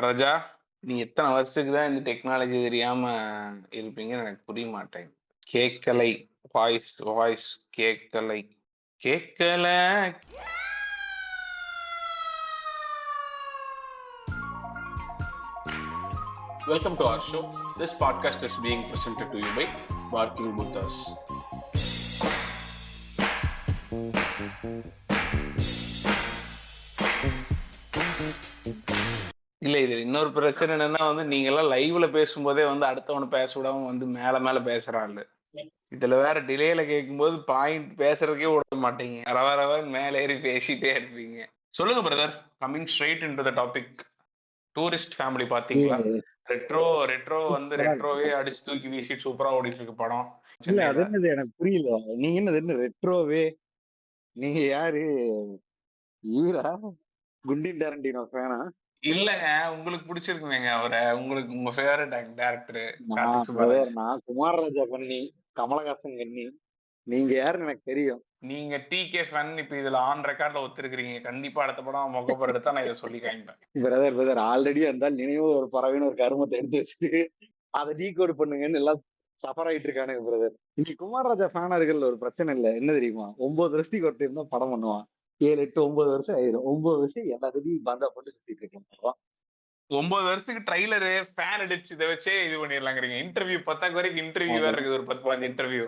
ரஜா, நீ எத்தனை வருஷத்துக்கு தான் இந்த டெக்னாலஜி தெரியாம இருப்பீங்கன்னு எனக்கு புரிய மாட்டேங்குது. கேட்கலை. வாய்ஸ் வாய்ஸ் கேட்கலை. கேட்கல. Welcome to our show. This podcast is being presented to you by Barking Buddhas. இல்ல இது இன்னொரு பிரச்சனை என்னன்னா நீங்க எல்லாம் லைவ்ல பேசும்போதே அடுத்தவனை பேச விடாம மேல மேல பேசுறாள். இதுல வேற டிலேல கேட்கும்போது பாயிண்ட் பேசுறதுக்கே விட மாட்டீங்க. ரவ மேல ஏறி பேசிட்டே இருப்பீங்க. சொல்லுங்க brother. Coming straight into the topic. Tourist family பாத்தீங்களா? ரெட்ரோவே அடிச்சு தூக்கி வீசி சூப்பரா ஓடிட்டு இருக்கு படம். இல்ல அது என்னது எனக்கு புரியல. நீங்க என்னது என்ன ரெட்ரோவே? நீங்க யாரு? இவரா? குண்டின் டாரண்டினோ ஃபேனா? இல்லங்க, உங்களுக்கு பிடிச்சிருக்குமேங்க அவரை. உங்களுக்கு உங்க ஃபேவரட் டைரக்டர் நான் குமார் ராஜா கண்ணி, கமலஹாசன் கண்ணி. நீங்க யாருன்னு எனக்கு தெரியும். நீங்க டிகே ஃபேன். இப்ப இதுல ஆன் ரெக்கார்ட்ல ஒத்துருக்கீங்க. கண்டிப்பா அடுத்த படம் மொக்கப்பர் எடுத்தா நான் இதை சொல்லி காமிப்பேன். பிரதர் ஆல்ரெடி இருந்தால் நினைவு ஒரு பறவைன்னு ஒரு கருமத்தை எடுத்து வச்சுட்டு அதை டீகோட் பண்ணுங்கன்னு எல்லாம் சஃபர் ஆயிட்டு இருக்கானுங்க பிரதர். இன்னைக்கு குமார் ராஜா ஃபேனா இருக்கிறதுல ஒரு பிரச்சனை இல்லை. என்ன தெரியுமா? 9 வருஷத்துக்கு ஒரு டைம் தான் படம் பண்ணுவான். 7, 8, 9 வருஷம் ஆயிரும். 9 வருஷம் எல்லாத்தையும் பந்தா போட்டு சுத்திட்டு இருக்கேன். 9 வருஷத்துக்கு ட்ரைலரு ஃபேன் அடிச்சு இதை வச்சே இது பண்ணிடலாங்கிறீங்க. இன்டர்வியூ 10 வரைக்கும் இன்டர்வியூ வேற இருக்குது. ஒரு 10-15 இன்டர்வியூ.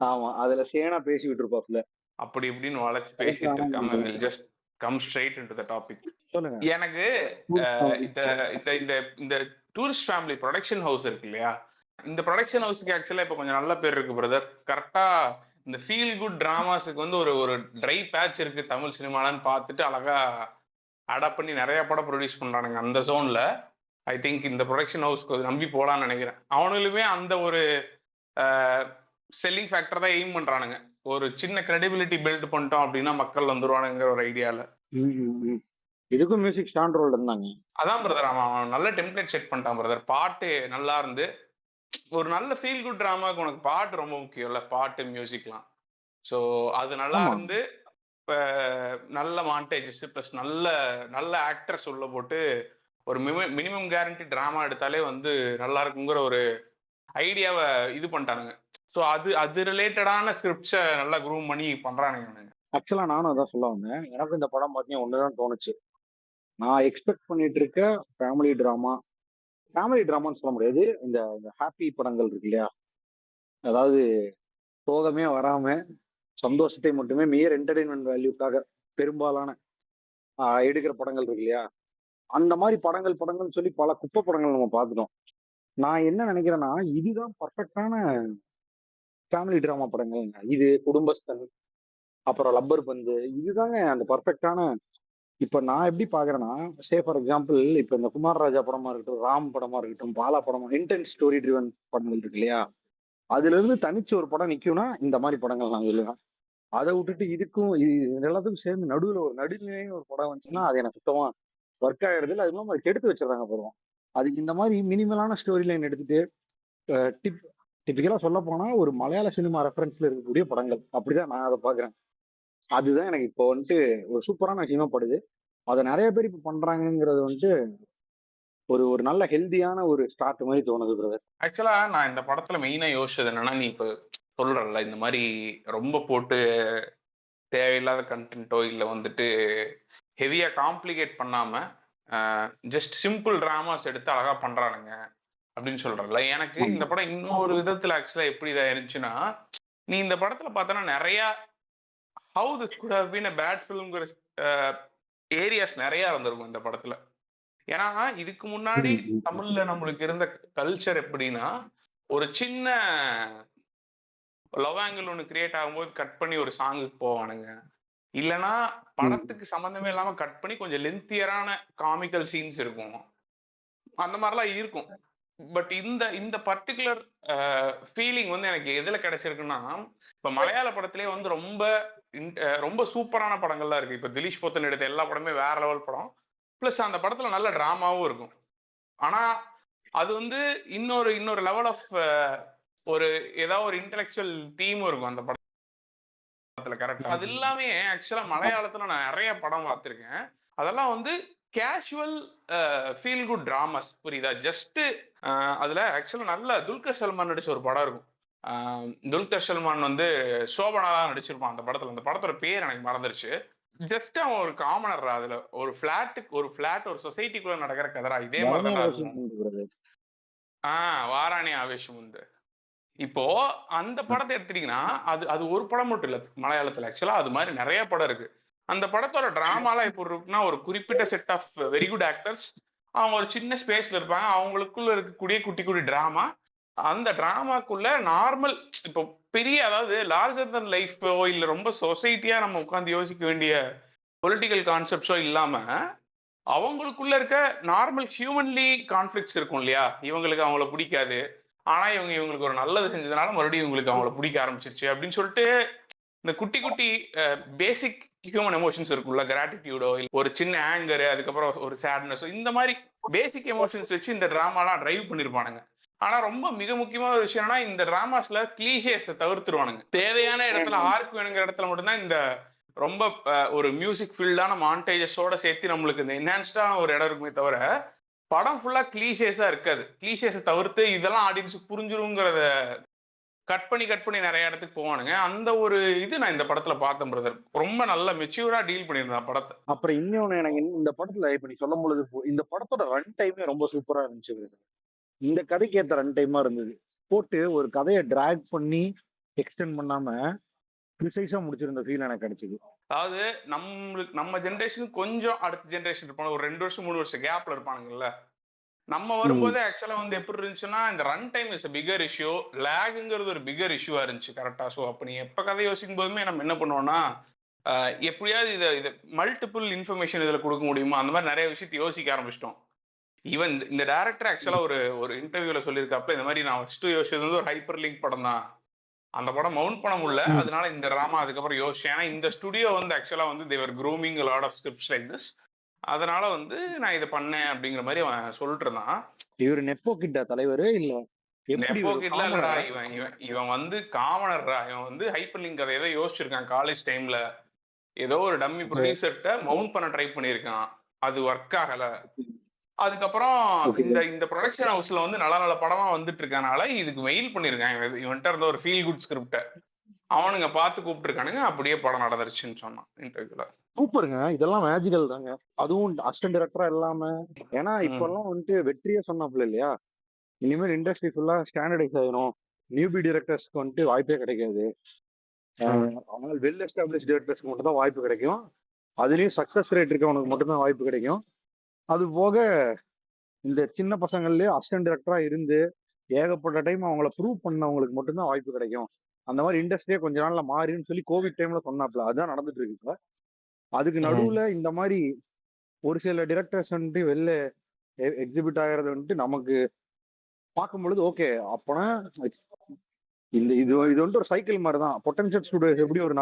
ஆமா, அதுல சேனா பேசிட்டு இருப்பாப்ல. அப்படி இப்படின்னு வளைச்சு பேசிட்டு இருக்காம just come straight into the topic. சொல்லுங்க. எனக்கு இந்த டூரிஸ்ட் ஃபேமிலி ப்ரொடக்ஷன் ஹவுஸ் இருக்கு இல்லையா, இந்த ப்ரொடக்ஷன் ஹவுஸ்க்கு ஆக்சுவலா இப்ப கொஞ்சம் நல்ல பேர் இருக்கு பிரதர். கரெக்டா இந்த ஃபீல் குட் டிராமாஸுக்கு ஒரு ட்ரை பேட்ச் இருக்கு தமிழ் சினிமாலன்னு பார்த்துட்டு அழகா அடாப்ட் பண்ணி நிறைய படம் ப்ரொடியூஸ் பண்றானுங்க அந்த ஜோன்ல. ஐ திங்க் இந்த ப்ரொடக்ஷன் ஹவுஸ்க்கு நம்பி போலான்னு நினைக்கிறேன். அவனுங்களுமே அந்த ஒரு செல்லிங் ஃபேக்டர் தான் எய்ம் பண்றானுங்க. ஒரு சின்ன கிரெடிபிலிட்டி பில்ட் பண்ணிட்டோம் அப்படின்னா மக்கள் வந்துருவானுங்கிற ஒரு ஐடியால. இதுக்கும் மியூசிக் ஸ்டாண்ட் ரோல் இருந்தாங்க. அதான் பிரதர், அவன் நல்ல டெம்ப்ளேட் செட் பண்ணிட்டான் பிரதர். பாட்டு நல்லா இருந்து ஒரு நல்ல ஃபீல் குட் டிராமாக்கு உனக்கு பாட்டு ரொம்ப முக்கியம்ல, பாட்டு மியூசிக்லாம். ஸோ அது நல்லா இருந்து நல்ல மாண்டேஜஸ் பிளஸ் நல்ல ஆக்டர்ஸ் உள்ள போட்டு ஒரு மினிமம் கேரண்டி டிராமா எடுத்தாலே நல்லா இருக்குங்கிற ஒரு ஐடியாவை இது பண்ணிட்டானுங்க. ஸோ அது ரிலேட்டடான ஸ்கிரிப்ட்ஸை நல்லா க்ரூம் பண்ணி பண்றானுங்க. ஆக்சுவலா நானும் அதான் சொல்ல வந்தேன். எனக்கு இந்த படம் பார்த்தீங்கன்னா ஒண்ணுதான் தோணுச்சு. நான் எக்ஸ்பெக்ட் பண்ணிட்டு இருக்க ஃபேமிலி டிராமான்னு சொல்ல முடியாது. இந்த ஹாப்பி படங்கள் இருக்கு இல்லையா, அதாவது சோகமே வராம சந்தோஷத்தை மட்டுமே மேயர் என்டர்டைன்மெண்ட் வேல்யூக்காக பெரும்பாலான எடுக்கிற படங்கள் இருக்கு இல்லையா, அந்த மாதிரி படங்கள் சொல்லி பல குப்பை படங்கள் நம்ம பார்த்துட்டோம். நான் என்ன நினைக்கிறேன்னா, இதுதான் பர்ஃபெக்டான ஃபேமிலி டிராமா படங்கள். இது குடும்பஸ்தன், அப்புறம் லப்பர் பந்து, இதுதாங்க அந்த பர்ஃபெக்டான. இப்ப நான் எப்படி பாக்குறேன்னா, சே ஃபார் எக்ஸாம்பிள், இப்ப இந்த குமார் ராஜா படமா இருக்கட்டும், ராம் படமா இருக்கட்டும், பாலா படமா, இன்டென்ஸ் ஸ்டோரி ட்ரிவன் படங்கள் இருக்கு இல்லையா, அதுல இருந்து தனிச்சு ஒரு படம் நிக்கும்னா இந்த மாதிரி படங்கள் நான் சொல்லுவேன். அதை விட்டுட்டு இதுக்கும் எல்லாத்துக்கும் சேர்ந்து நடுவுல ஒரு நடுநிலைன்னு ஒரு படம் வந்துச்சுன்னா அது எனக்கு சுத்தமா ஒர்க் ஆயிடுது இல்லை. அது இல்லாமல் அதுக்கு எடுத்து வச்சிடறாங்க பருவம். அதுக்கு இந்த மாதிரி மினிமலான ஸ்டோரி லைன் எடுத்துட்டு டிப்பிக்கலா சொல்ல போனா ஒரு மலையாள சினிமா ரெஃபரன்ஸ்ல இருக்கக்கூடிய படங்கள், அப்படிதான் நான் அதை பாக்குறேன். அதுதான் எனக்கு இப்போ ஒரு சூப்பரான விஷயமா படுது. அதை நிறைய பேர் இப்ப பண்றாங்கிறது ஒரு நல்ல ஹெல்தியான ஒரு ஸ்டார்ட் மாதிரி தோணுது பிரதர். ஆக்சுவலா நான் இந்த படத்துல மெயினா யோசிச்சது என்னன்னா, நீ இப்ப சொல்றல இந்த மாதிரி ரொம்ப போட்டு தேவையில்லாத கண்டென்ட்டோ இல்ல ஹெவியா காம்ப்ளிகேட் பண்ணாம ஜஸ்ட் சிம்பிள் டிராமாஸ் எடுத்து அழகா பண்றானுங்க அப்படின்னு சொல்றல. எனக்கு இந்த படம் இன்னொரு விதத்துல ஆக்சுவலா எப்படி இதா இருந்துச்சுன்னா, நீ இந்த படத்துல பார்த்தனா நிறைய how this could have been a bad filmங்கிற ஏரியாஸ் நிறைய வந்திருக்கும் இந்த படத்துல. ஏன்னா இதுக்கு முன்னாடி தமிழ்ல நம்மளுக்கு இருந்த கல்ச்சர் எப்படின்னா, ஒரு சின்ன லவ் ஆங்கிள் ஒன்று கிரியேட் ஆகும்போது கட் பண்ணி ஒரு சாங்குக்கு போவானுங்க, இல்லைன்னா படத்துக்கு சம்மந்தமே இல்லாம கட் பண்ணி கொஞ்சம் லென்த்தியரான காமிக்கல் சீன்ஸ் இருக்கும், அந்த மாதிரிலாம் இருக்கும். பட் இந்த பர்டிகுலர் ஃபீலிங் எனக்கு எதுல கிடைச்சிருக்குன்னா, இப்ப மலையாள படத்திலே ரொம்ப சூப்பரான படங்கள்லாம் இருக்கு. இப்ப திலீஷ் போத்தன் எடுத்த எல்லா படமே வேற லெவல் படம். பிளஸ் அந்த படத்துல நல்ல டிராமாவும் இருக்கும். ஆனா அது இன்னொரு லெவல் ஆஃப் ஏதாவது ஒரு இன்டெலெக்சுவல் தீமும் இருக்கும் அந்த படத்துல. கரெக்டா? அது எல்லாமே ஆக்சுவலா மலையாளத்துல நான் நிறைய படம் பார்த்திருக்கேன். அதெல்லாம் கேஷுவல் ஃபீல் குட் டிராமாஸ், புரியுதா? ஜஸ்ட் அதுல ஆக்சுவலா நல்ல துல்கர் சல்மான் நடிச்ச ஒரு படம் இருக்கும். துல்கர் சல்மான் வந்து சோபனா தான் நடிச்சிருப்பான் அந்த படத்துல. அந்த படத்தோட பேர் எனக்கு மறந்துருச்சு. ஜஸ்ட் அவன் ஒரு காமனர்ரா. அதுல ஒரு ஃபிளாட் ஒரு சொசைட்டிக்குள்ள நடக்கிற கதைடா. இதே மாதிரி வாரணி தான்டா ஆவேசம் அதுவும். brother. வாராணி ஆவேசம் உண்டு. இப்போ அந்த படத்தை எடுத்துட்டீங்கன்னா, அது அது ஒரு படம் மட்டும் இல்ல மலையாளத்துல. ஆக்சுவலா அது மாதிரி நிறைய படம் இருக்கு. அந்த படத்தோட டிராமாலாம் எப்படி இருக்குன்னா, ஒரு குறிப்பிட்ட set of very good actors, அவங்க ஒரு சின்ன ஸ்பேஸ்ல இருப்பாங்க. அவங்களுக்குள்ள இருக்கக்கூடிய குட்டி குட்டி டிராமா, அந்த டிராமாக்குள்ள நார்மல், இப்போ பெரிய, அதாவது லார்ஜர் தன் லைஃபோ இல்ல ரொம்ப சொசைட்டியா நம்ம உட்கார்ந்து யோசிக்க வேண்டிய பொலிட்டிக்கல் கான்செப்ட்ஸோ இல்லாம, அவங்களுக்குள்ள இருக்க நார்மல் ஹியூமன்லி கான்ஃபிளிக்ட்ஸ் இருக்கும் இல்லையா? இவங்களுக்கு அவங்கள பிடிக்காது. ஆனா இவங்களுக்கு ஒரு நல்லது செஞ்சதுனால மறுபடியும் இவங்களுக்கு அவங்கள பிடிக்க ஆரம்பிச்சிருச்சு அப்படின்னு சொல்லிட்டு, இந்த குட்டி குட்டி பேசிக் ஹியூமன் எமோஷன்ஸ் இருக்கும்ல, கிராட்டிடியூடோ ஒரு சின்ன ஆங்கர், அதுக்கப்புறம் ஒரு சேட்னஸ், இந்த மாதிரி பேசிக் எமோஷன்ஸ் வச்சு இந்த டிராமாலாம் டிரைவ் பண்ணிருப்பானுங்க. ஆனா ரொம்ப மிக முக்கியமான ஒரு விஷயம் என்னன்னா, இந்த டிராமாஸ்ல கிளீஷேஸை தவிர்த்துருவானுங்க. தேவையான இடத்துல ஆர்க் வேணுங்கிற இடத்துல மட்டும்தான் இந்த ரொம்ப ஒரு மியூசிக் ஃபீல்டான மாண்டேஜஸோட சேர்த்து நம்மளுக்கு இந்த என்ஹான்ஸ்டான ஒரு இடம் இருக்குமே தவிர, படம் ஃபுல்லா கிளீஷேஸா இருக்காது. கிளீஷேஸை தவிர்த்து இதெல்லாம் ஆடியன்ஸுக்கு புரிஞ்சிருங்கிறத கட் பண்ணி நிறைய இடத்துக்கு போவானுங்க. அந்த ஒரு இது நான் இந்த படத்துல பார்த்தேன் பிரதர். ரொம்ப நல்ல மெச்சூரா டீல் பண்ணியிருந்தான் படத்தை. அப்புறம் இன்னொன்னு எனக்கு இந்த படத்துல இப்ப நீ சொல்லும் பொழுது இந்த படத்தோட ரன் டைமே ரொம்ப சூப்பரா இருந்துச்சு brother. இந்த கதைக்கு ஏத்த ரன் டைமா இருந்தது. போட்டு ஒரு கதையை டிராக் பண்ணி எக்ஸ்டெண்ட் பண்ணாம ப்ரிசைஸா முடிச்சிருந்த ஃபீல் எனக்கு கிடைச்சது. அதாவது நம்ம ஜென்ரேஷன் கொஞ்சம் அடுத்த ஜென்ரேஷன் இருப்பாங்க. ஒரு 2 வருஷம் 3 வருஷம் கேப்ல இருப்பானுங்கல்ல. நம்ம வரும்போது ஆக்சுவலா வந்து எப்படி இருந்துச்சுன்னா, இந்த run time is bigger issue, லேக்ங்கிறது ஒரு பிகர் இஷ்யூவா இருந்துச்சு. கரெக்டா? ஸோ அப்ப நீ எப்ப கதை யோசிக்கும் போதுமே நம்ம என்ன பண்ணுவோம்னா, எப்படியாவது இதை மல்டிபிள் இன்ஃபர்மேஷன் இதுல கொடுக்க முடியுமா, அந்த மாதிரி நிறைய விஷயத்தை யோசிக்க ஆரம்பிச்சிட்டோம். ஈவன் இந்த டைரக்டர் ஆக்சுவலா ஒரு இன்டர்வியூல சொல்லியிருக்காப்ல, இந்த மாதிரி நான் ஃபர்ஸ்ட் யோசிச்சது வந்து ஒரு ஹைப்பர் லிங்க் படம் தான். அந்த படம் மவுண்ட் பண்ண முடியல, அதனால இந்த டிராமா அதுக்கப்புறம் யோசிச்சேன். ஏன்னா இந்த ஸ்டுடியோ வந்து ஆக்சுவலா வந்து they were grooming lot of scripts like this. அதனால வந்து நான் இதை பண்ணேன் அப்படிங்கிற மாதிரி அவன் சொல்லிட்டு இருந்தான். இவர் நெப்போ கிட்ட தலைவர் இல்ல எப்படி நெப்போ ஒரு கிட்ல இல்லடா, commoner-ஆ? இவன் வந்து காமனர்ரா. இவன் வந்து ஹைப்பர் லிங்க் கதை ஏதோ யோசிச்சிருக்கான் காலேஜ் டைம்ல. ஏதோ ஒரு டம்மி ப்ரொடியூசர்கிட்ட மவுண்ட் பண்ண ட்ரை பண்ணியிருக்கான். அது ஒர்க் ஆகல. அதுக்கப்புறம் Okay. இந்த ப்ரொடக்ஷன் ஹவுஸ்ல வந்து நல்ல நல்ல படமா வந்துட்டு இருக்கனால இதுக்கு மெயில் பண்ணிருக்காங்க. இவன்ட்ட இருந்த ஒரு ஃபீல் குட் ஸ்கிரிப்ட அவனுங்க பார்த்து கூப்பிட்டுருக்கானுங்க. அப்படியே படம் நடந்துருச்சுன்னு சொன்னான் இன்டர்வியூல. சூப்பருங்க. இதெல்லாம் மேஜிக்கல் தாங்க. அதுவும் அசிஸ்டன்ட் டைரக்டரா இல்லாம. ஏன்னா இப்ப எல்லாம் வந்துட்டு வெற்றியே சொன்னாப்ல இல்லையா, இனிமேல் இண்டஸ்ட்ரி ஃபுல்லா ஸ்டாண்டர்டைஸ் ஆயிரும், நியூபி டைரக்டர்ஸ்க்கு வந்துட்டு வாய்ப்பே கிடைக்காது, ஆனால் வெல் எஸ்டாப்ளிஷ் டைரக்டர்ஸ்க்கு மட்டும் தான் வாய்ப்பு கிடைக்கும், அதுலயும் சக்சஸ் ரேட் இருக்கவனுக்கு மட்டும்தான் வாய்ப்பு கிடைக்கும். அது போக இந்த சின்ன பசங்கள்லயே அசிஸ்டன்ட் டைரக்டரா இருந்து ஏகப்பட்ட டைம் அவங்கள ப்ரூவ் பண்ணவங்களுக்கு மட்டும்தான் வாய்ப்பு கிடைக்கும். அந்த மாதிரி இண்டஸ்ட்ரியே கொஞ்ச நாள்ல மாறின்னு சொல்லி கோவிட் டைம்ல சொன்னாப்ல. அதான் நடந்துட்டு இருக்கு இப்ப. அதுக்கு நடுவுல இந்த மாதிரி ஒரு சில டிரெக்டர்ஸ் வந்துட்டு வெளில எக்ஸிபிட் ஆகிறது வந்துட்டு நமக்கு பார்க்கும் பொழுது ஓகே. அப்பனா இது இது வந்துட்டு ஒரு சைக்கிள் மாதிரி தான். பொட்டன்ஷியல் ஸ்டுடியோஸ் எப்படி ஒரு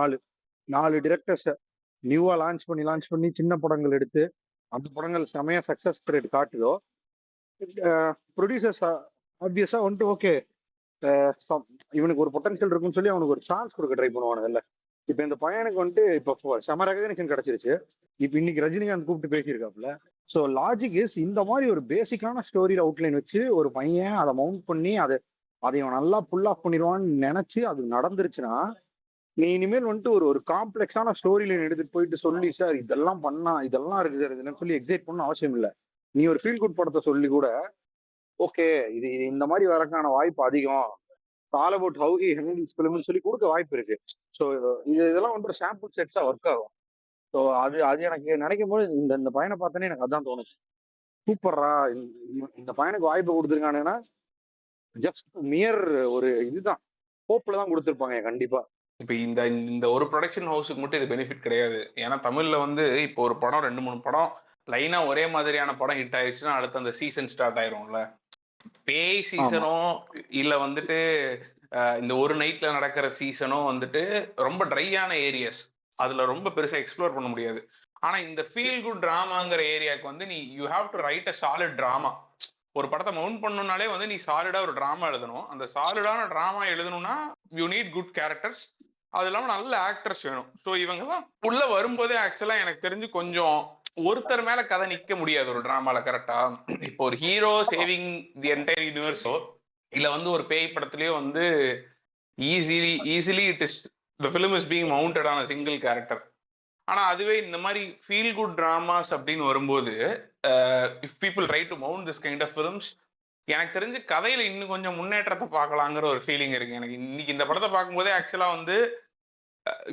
நாலு டிரெக்டர்ஸை நியூவா லான்ச் பண்ணி சின்ன படங்கள் எடுத்து அந்த படங்கள் செமையா சக்சஸ் ரேட் காட்டுதோ, ப்ரொடியூசர்ஸ் ஆப்வியஸா வந்துட்டு ஓகே இவனுக்கு ஒரு பொட்டன்ஷியல் இருக்குன்னு சொல்லி அவனுக்கு ஒரு சான்ஸ் கொடுக்க ட்ரை பண்ணுவானுங்கல்ல. இப்ப இந்த பையனுக்கு வந்துட்டு இப்ப செம ரெகக்னிஷன் கிடைச்சிருச்சு. இப்ப இன்னைக்கு ரஜினிகாந்த் கூப்பிட்டு பேசியிருக்காப்புல. ஸோ லாஜிக் இஸ் இந்த மாதிரி ஒரு பேசிக்கான ஸ்டோரி அவுட்லைன் வச்சு ஒரு பையன் அதை மவுண்ட் பண்ணி அதை அவன் நல்லா புல் ஆஃப் பண்ணிடுவான்னு நினைச்சு அது நடந்துருச்சுன்னா, நீ இனிமேல் வந்துட்டு ஒரு காம்ப்ளெக்ஸான ஸ்டோரி லைன் எடுத்துட்டு போயிட்டு சொல்லி சார் இதெல்லாம் பண்ணா இதெல்லாம் இருக்குது சார் இதுன்னு சொல்லி எக்ஸைட் பண்ண அவசியம் இல்லை. நீ ஒரு ஃபீல் குட் படத்தை சொல்லி கூட ஓகே இது இந்த மாதிரி வரக்கான வாய்ப்பு அதிகம், all about how he handles ஃபிலிம்னு சொல்லி கொடுக்க வாய்ப்பு இருக்கு. ஸோ இதெல்லாம் வந்து ஒரு சாம்பிள் செட்ஸா ஒர்க் ஆகும். ஸோ அது எனக்கு நினைக்கும் போது இந்த பையனை பார்த்தோன்னே எனக்கு அதான் தோணுச்சு. சூப்பர்ரா, இந்த பையனுக்கு வாய்ப்பு கொடுத்துருக்கானுன்னா ஜஸ்ட் மியர் ஒரு இதுதான், ஹோப்ல தான் கொடுத்துருப்பாங்க கண்டிப்பா. இப்ப இந்த ஒரு ப்ரொடக்ஷன் ஹவுஸுக்கு மட்டும் இது பெனிஃபிட் கிடையாது. ஏன்னா தமிழ்ல வந்து இப்போ ஒரு படம் 2-3 படம் லைனா ஒரே மாதிரியான படம் ஹிட் ஆயிடுச்சுன்னா அடுத்து அந்த சீசன் ஸ்டார்ட் ஆயிரும்ல. பேய் சீசனோ இல்ல வந்துட்டு இந்த ஒரு நைட்ல நடக்கிற சீசனோ வந்துட்டு ரொம்ப ட்ரையான ஏரியாஸ், அதுல ரொம்ப பெருசா எக்ஸ்ப்ளோர் பண்ண முடியாது. ஆனா இந்த ஃபீல் குட் டிராமாங்கிற ஏரியாவுக்கு வந்து you have to right a solid drama. ஒரு படத்தை மவுண்ட் பண்ணணும்னாலே வந்து நீ சாலிடா ஒரு டிராமா எழுதணும். அந்த சாலிடான டிராமா எழுதணும்னா யூ நீட் குட் கேரக்டர்ஸ், அது இல்லாம நல்ல ஆக்டர்ஸ் வேணும். ஸோ இவங்கெல்லாம் உள்ள வரும்போதே ஆக்சுவலா எனக்கு தெரிஞ்சு கொஞ்சம் ஒருத்தர் மேல கதை நிக்க முடியாது ஒரு டிராமால, கரெக்டா? இப்போ ஒரு ஹீரோ ஆமா. சேவிங் தி என்டையர் யூனிவர்ஸோ இல்ல வந்து ஒரு பேய் படத்துலயோ வந்து easily it is the film is being mounted on single character. ஆனா அதுவே இந்த மாதிரி ஃபீல் குட் டிராமாஸ் அப்படின்னு வரும்போது if people try to mount this kind of films, எனக்கு தெரிஞ்சு கதையில இன்னும் கொஞ்சம் முன்னேற்றத்தை பார்க்கலாங்கிற ஒரு ஃபீலிங் இருக்கு எனக்கு. இன்னைக்கு இந்த படத்தை பார்க்கும்போதே ஆக்சுவலா வந்து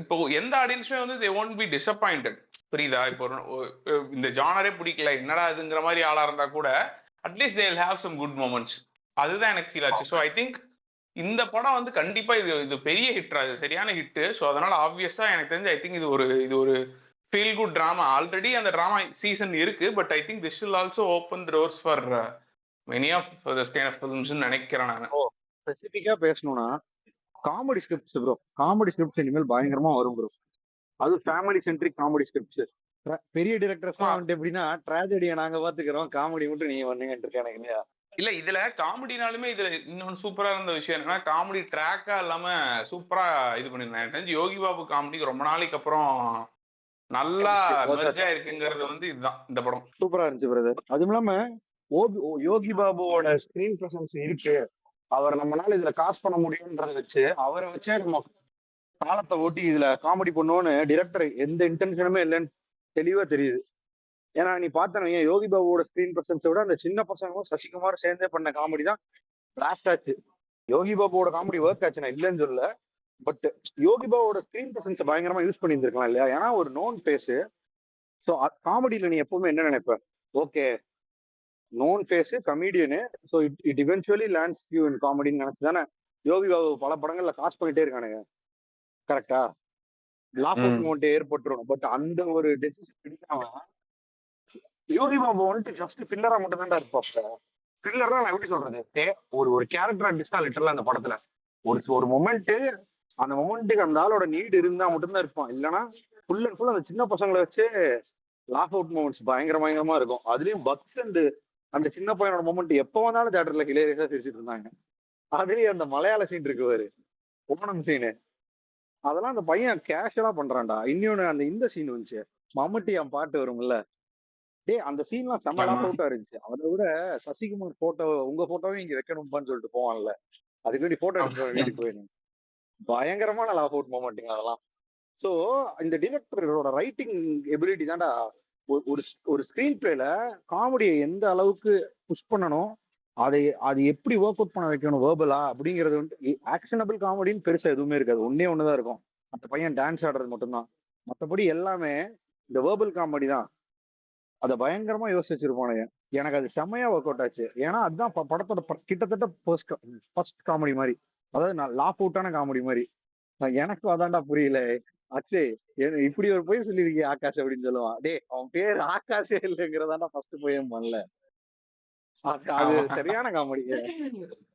இப்போ எந்த ஆடியன்ஸுமே வந்து தே ஒன்ட் பி டிசப்பாயிண்டட். புரியுதா? இப்போ இந்த ஜானரே பிடிக்கல என்னடா இதுங்கிற மாதிரி ஆளா இருந்தா கூட at least they will have some good moments. அதுதான் எனக்கு ஃபீல் ஆச்சு. ஸோ ஐ திங்க் இந்த படம் வந்து கண்டிப்பா இது பெரிய ஹிட், அது சரியான ஹிட். ஸோ அதனால ஆப்வியஸா எனக்கு தெரிஞ்சு ஐ திங்க் இது ஒரு ஃபீல் குட் டிராமா. ஆல்ரெடி அந்த டிராமா சீசன் இருக்கு, but I think this will also open doors for many of this kind of films நினைக்கிறேன் நான். ஸ்பெசிபிக்கா பேசணும்னா comedy scripts bro, comedy scripts இனிமேல் பயங்கரமா வரும் ப்ரோ. அது ஃபேமிலி சென்ட்ரிக் காமெடி ஸ்கிரிப்ட்ஸ். பெரிய டிரெக்டர்ஸ்லாம் வந்துட்டு எப்படின்னா ட்ராஜடியை நாங்க பாத்துக்கிறோம், காமெடி மட்டும் நீங்க பண்ணுங்கன்னு இருக்கேன் எனக்கு இல்லையா? இல்ல இதுல காமெடினாலுமே இதுல இன்னொன்னு சூப்பரா இருந்த விஷயம் என்னன்னா, காமெடி ட்ராக்கா இல்லாம சூப்பரா இது பண்ணிருந்தாங்க. எனக்கு தெரிஞ்சு யோகி பாபு காமெடிக்கு ரொம்ப நாளைக்கு அப்புறம் நல்லா மெர்ஜா இருக்குங்கிறது வந்து இதுதான் இந்த படம். சூப்பரா இருந்துச்சு பிரதர். அதுவும் இல்லாம யோகி பாபுவோட ஸ்கிரீன் பிரசன்ஸ் இருக்கு, அவர் நம்மளால இதுல காசு பண்ண முடியும்ன்றத வச்சு அவரை வச்சே நம்ம காலத்தை ஓட்டி இதுல காமெடி பண்ணுவோன்னு டிரெக்டர் எந்த இன்டென்ஷனுமே இல்லைன்னு தெளிவா தெரியுது. ஏன்னா நீ பார்த்தன யோகி பாபுவோட ஸ்கிரீன் பிரசன்ஸை விட அந்த சின்ன பசங்களும் சசிகுமார் சேர்ந்தே பண்ண காமெடி தான் பிளாஸ்ட் ஆச்சு. யோகி பாபுவோட காமெடி ஒர்க் ஆச்சு, நான் இல்லைன்னு சொல்லல. பட் யோகி பாபுவோட ஸ்கிரீன் பிரசன்ஸை பயங்கரமா யூஸ் பண்ணியிருந்திருக்கலாம் இல்லையா? ஏன்னா ஒரு நோன் ஃபேஸ். ஸோ காமெடியில நீ எப்பவுமே என்ன நினைப்ப? ஓகே, நோன் ஃபேஸ் கமீடியனு, so it eventually lands you in காமெடின்னு நினைச்சு தானே யோகி பாபு பல படங்கள்ல காசு பண்ணிட்டே இருக்கானுங்க. கரெக்டா? லாக் அவுட் மோமெண்ட் ஏற்பட்டுரும். பட் அந்த ஒரு டெசிஷன் பிடிக்காம யோகி பாபு வந்துட்டு ஜஸ்ட் ஃபில்லரா மட்டும் தான் இருப்பாப்ல. ஃபில்லர்னா நான் எப்படி சொல்றது, ஒரு ஒரு கேரக்டர் ஆர்டிஸ்டா லிட்டரலா அந்த படத்துல ஒரு மொமெண்ட், அந்த மொமெண்ட்டுக்கு அந்த ஆளோட நீட் இருந்தா மட்டும்தான் இருப்பான். இல்லைன்னா ஃபுல் அண்ட் ஃபுல் அந்த சின்ன பசங்களை வச்சு லாக் அவுட் மூமெண்ட்ஸ் பயங்கரமா இருக்கும். அதுலயும் பக்ஸ் அண்ட் அந்த சின்ன பையனோட மொமெண்ட் எப்ப வந்தாலும் தியேட்டர்ல ஹிலேரியஸா சிரிச்சிட்டு இருந்தாங்க. அதுலயும் அந்த மலையாள சீன் இருக்குவாரு, ஓணம் சீனு, அதெல்லாம் அந்த பையன் கேஷுவலா பண்றான்டா. இன்னொன்னு அந்த இந்த சீன் வந்துச்சு, மம்முட்டி அவன் பாட்டு வரும்ல, அந்த சீன்லாம் செம்ம லாக் அவுட்டா இருந்துச்சு. அதை விட சசிகுமார் போட்டோ, உங்க போட்டோவே இங்க வைக்கணும்பான்னு சொல்லிட்டு போவான்ல, அதுக்கு வேண்டி போட்டோ எடுத்து வீட்டுக்கு போயிருந்தேன். பயங்கரமான லாக் அவுட் மொமெண்ட்டுங்க அதெல்லாம். ஸோ இந்த டிரெக்டரோட ரைட்டிங் எபிலிட்டி தான்டா ஒரு ஒரு ஸ்கிரீன் பிளேல காமெடியை எந்த அளவுக்கு புஷ் பண்ணணும், அது எப்படி ஒர்க் அவுட் பண்ண வைக்கணும் வேர்பலா அப்படிங்கிறது வந்துட்டு. ஆக்ஷனபிள் காமெடின்னு பெருசா எதுவுமே இருக்காது, ஒண்ணுதான் இருக்கும், அந்த பையன் டான்ஸ் ஆடுறது மட்டும்தான். மற்றபடி எல்லாமே இந்த வேர்பல் காமெடி தான். அதை பயங்கரமா யோசிச்சிருப்பானுங்க. எனக்கு அது செம்மையா ஒர்க் அவுட் ஆச்சு. ஏன்னா அதுதான் படத்தோட கிட்டத்தட்ட ஃபர்ஸ்ட் காமெடி மாதிரி, அதாவது நான் லாக் அவுட்டான காமெடி மாதிரி. எனக்கு அதான்டா புரியல. அச்சே, இப்படி ஒரு பொய் சொல்லியிருக்கீங்க ஆகாஷ் அப்படின்னு சொல்லுவான். டே, அவன் பேர் ஆகாஷே இல்லைங்கிறதாண்டா ஃபர்ஸ்ட் பொய்யும் பண்ணல. அது சரியான காமெடி.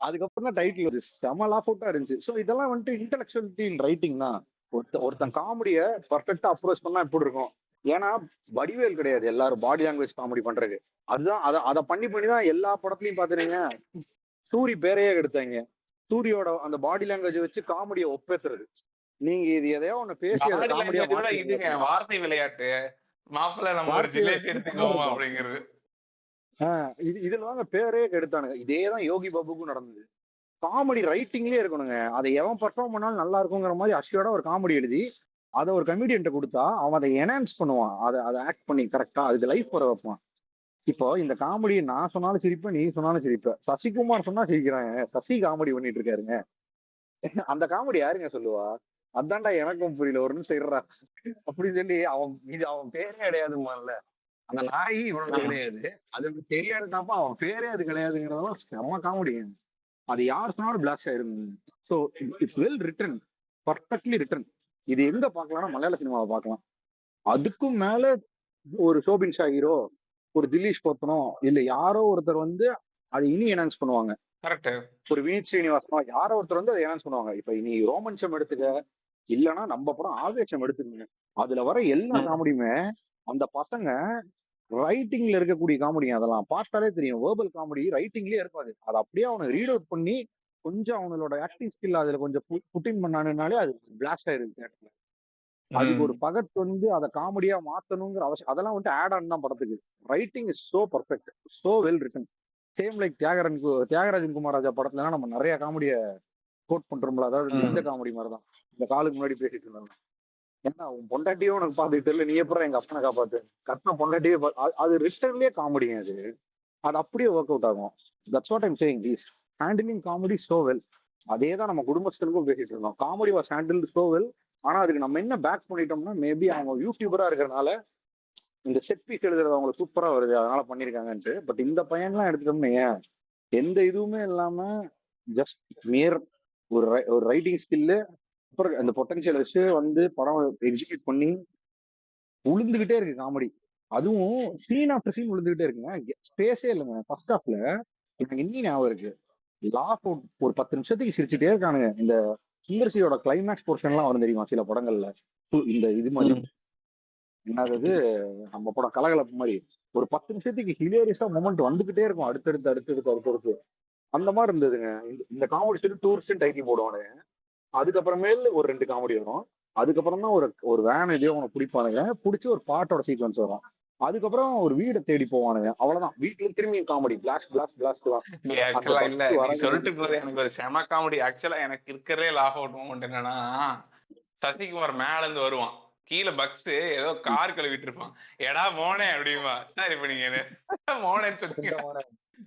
அதுக்கப்புறம் தான் டைட்டில் செம லாக் அவுட்டா இருந்துச்சு. ஸோ இதெல்லாம் வந்துட்டு இன்டெலக்சுவலிட்டி இன் ரைட்டிங் தான். ஒருத்தன் காமெடியை பர்ஃபெக்டா அப்ரோச் பண்ணா எப்படி இருக்கும்? ஏன்னா வடிவேல் கிடையாது எல்லாரும் பாடி லாங்குவேஜ் காமெடி பண்றது. அதுதான் அதை பண்ணிதான் எல்லா படத்துலயும் பாத்துறீங்க சூரி பேரையே எடுத்தாங்க. சூரியோட அந்த பாடி லாங்குவேஜ் வச்சு காமெடியை ஒப்பேத்துறது. நீங்க இது எதையோ ஒண்ணு பேசி அதை காமெடியா இதுங்க வார்த்தை விளையாட்டு, மாப்பிள்ள நம்ம ஒரு ஜிலேபி எடுத்துக்கோமா அப்படிங்கிறது. இதுல தாங்க பேரே கெடுத்தானுங்க. இதேதான் யோகி பாபுக்கும் நடந்தது. காமெடி ரைட்டிங்லயே இருக்கணுங்க, அதை எவன் பர்ஃபார்ம் பண்ணாலும் நல்லா இருக்குங்கிற மாதிரி அஷ்யோட ஒரு காமெடி எழுதி அதை ஒரு கமெடியன்ட்ட கொடுத்தா அவன் அதை என்ஹான்ஸ் பண்ணுவான், அதை ஆக்ட் பண்ணி கரெக்டா அதுக்கு லைஃப் வர வைப்பான். இப்போ இந்த காமெடி நான் சொன்னாலும் சிரிப்பேன், நீ சொன்னாலும் சிரிப்ப, சசிகுமார் சொன்னா சிரிக்கிறாங்க, சசி காமெடி பண்ணிட்டு இருக்காருங்க. அந்த காமெடி யாருங்க சொல்லுவா? அதான்டா எனக்கும் புரியல, ஒரு நிமிஷம் இருறா அப்படின்னு சொல்லி அவன் பேரே கிடையாதுமான்ல. அந்த நாய் இவ்வளவு கிடையாது, அது தெரியாதுதாப்பா, அவன் பேரே அது கிடையாதுங்கிறதெல்லாம் செம்ம காமெடி. அது யார் சொன்னாலும் பிளாஸ்ட் ஆயிருங்க. So it's well written, perfectly written. இது எங்க பார்க்கலாம்னா மலையாள சினிமாவை பார்க்கலாம். அதுக்கும் மேல ஒரு சோபின் ஷா ஹீரோ, ஒரு திலீஷ் போத்தனோ, இல்ல யாரோ ஒருத்தர் வந்து அதை இனி என்ஹான்ஸ் பண்ணுவாங்க. கரெக்ட். ஒரு வினீத் ஸ்ரீனிவாசனோ யாரோ ஒருத்தர் வந்து அதை என்ஹான்ஸ் பண்ணுவாங்க. இப்ப இனி ரோமன்சம் எடுத்துக்க, இல்லைன்னா நம்ம படம் ஆவேசம் எடுத்துக்கங்க, அதுல வர எல்லா காமெடியுமே அந்த பசங்க ரைட்டிங்ல இருக்கக்கூடிய காமெடி. அதெல்லாம் பார்த்தாலே தெரியும், வேர்பல் காமெடி ரைட்டிங்லயே இருக்காது. அதை அப்படியே அவனை ரீட் அவுட் பண்ணி கொஞ்சம் அவனோட ஆக்டிங் ஸ்கில் அதுல கொஞ்சம் புட்டின் பண்ணானுனாலே அது பிளாஸ்ட் ஆயிருக்கு. அதுக்கு ஒரு ம். பகத் வந்து அதை காமெடியா மாத்தணுங்கிற அவசியம் அதெல்லாம் வந்து ஆட் ஆன் தான் படத்துக்கு. Writing is so perfect, so well written. Same like Thiagarajan Kumararaja படத்துல நம்ம நிறைய காமெடிய கோட் பண்றோம்ல, அதாவது இந்த ம். காமெடி மாதிரி தான். இந்த காலுக்கு முன்னாடி பேசிட்டு இருந்தாங்க, ஏன்னா உன் பொண்டாட்டியும் உனக்கு பாத்துட்டு தெரியல, நீ எப்பறம் எங்க அப்பனை காப்பாத்து, கட்டின பொண்டாட்டியே அது ரிட்டர்ன்லயே காமெடிங்க அது. அது அப்படியே ஒர்க் அவுட் ஆகும். That's what I'm saying, is handling comedy so well. அதே தான் நம்ம குடும்பஸ்தனுக்கும் பேசிட்டு இருந்தோம். Comedy was handle so well. ஆனா அதுக்கு நம்ம என்ன பேக் பண்ணிட்டோம்னா, மேபி அவங்க யூடியூபரா இருக்கிறனால இந்த செட் பீஸ் எழுதுறது அவங்களுக்கு சூப்பரா வருது, அதனால பண்ணிருக்காங்கன்ட்டு. பட் இந்த பையன்லாம் எடுத்துட்டோம்னு ஏன் எந்த இதுவுமே இல்லாம ஜஸ்ட் மியர் ஒரு ரைட்டிங் ஸ்கில்லு, அப்புறம் அந்த பொட்டன்ஷியல் வச்சு வந்து படம் எக்ஸிக்யூட் பண்ணி உளுந்துகிட்டே இருக்கு காமெடி. அதுவும் சீன் ஆஃப்டர் சீன் விழுந்துகிட்டே இருக்குங்க. ஸ்பேஸே இல்லைங்க ஃபர்ஸ்ட் ஹாஃப்ல. எனக்கு இன்னும் ஞாபகம் இருக்கு, லாஃப் அவுட் ஒரு 10 நிமிஷத்துக்கு சிரிச்சுட்டே இருக்கானுங்க. இந்த சுந்தர்சியோட கிளைமேக்ஸ் போர்ஷன் எல்லாம் வரும் தெரியுமா சில படங்கள்ல, இந்த இது மாதிரி ம். என்னது நம்ம படம் கலகலப்பு மாதிரி ஒரு 10 நிமிஷத்துக்கு ஹிலேரியஸா மொமெண்ட் வந்துகிட்டே இருக்கும், அடுத்தடுத்து அடுத்தடுத்து அடுத்தடுத்து. அந்த மாதிரி இருந்ததுங்க. இந்த காமெடி சொல்லி டூரிஸ்ட் டைட்டில் போடுவானுங்க. அதுக்கப்புறமேல ஒரு 2 காமெடி வரும். அதுக்கப்புறம் தான் ஒரு ஒரு வேன் எதையோ அவனை பிடிப்பானுங்க, பிடிச்சி ஒரு பாட்டோட சீக்வன்ஸ் வரும். அதுக்கப்புறம் ஒரு வீடை தேடி போவானுங்க, அவ்வளவுதான். வீட்டுல திரும்பி காமெடி பிளாஸ்ட் பிளாஸ்ட் பிளாஸ்ட் தான். அந்த ஆக்சுவலா இல்ல, பக்ஸ் நீ வரது. சொல்லிட்டு இருக்கிறது எனக்கு ஒரு செம காமெடி. ஆக்சுவலா எனக்கு இருக்கிறதே லாஃப் அவுட் மூமெண்ட் என்னன்னா, சசிகுமார் மேல இருந்து வருவான், கீழே பக்ஸ் ஏதோ கார் கழுவிட்டு இருப்பான். எடா மோனே அப்படிமா, சார் இப்ப நீங்க மோனேன்னு சொன்னீங்க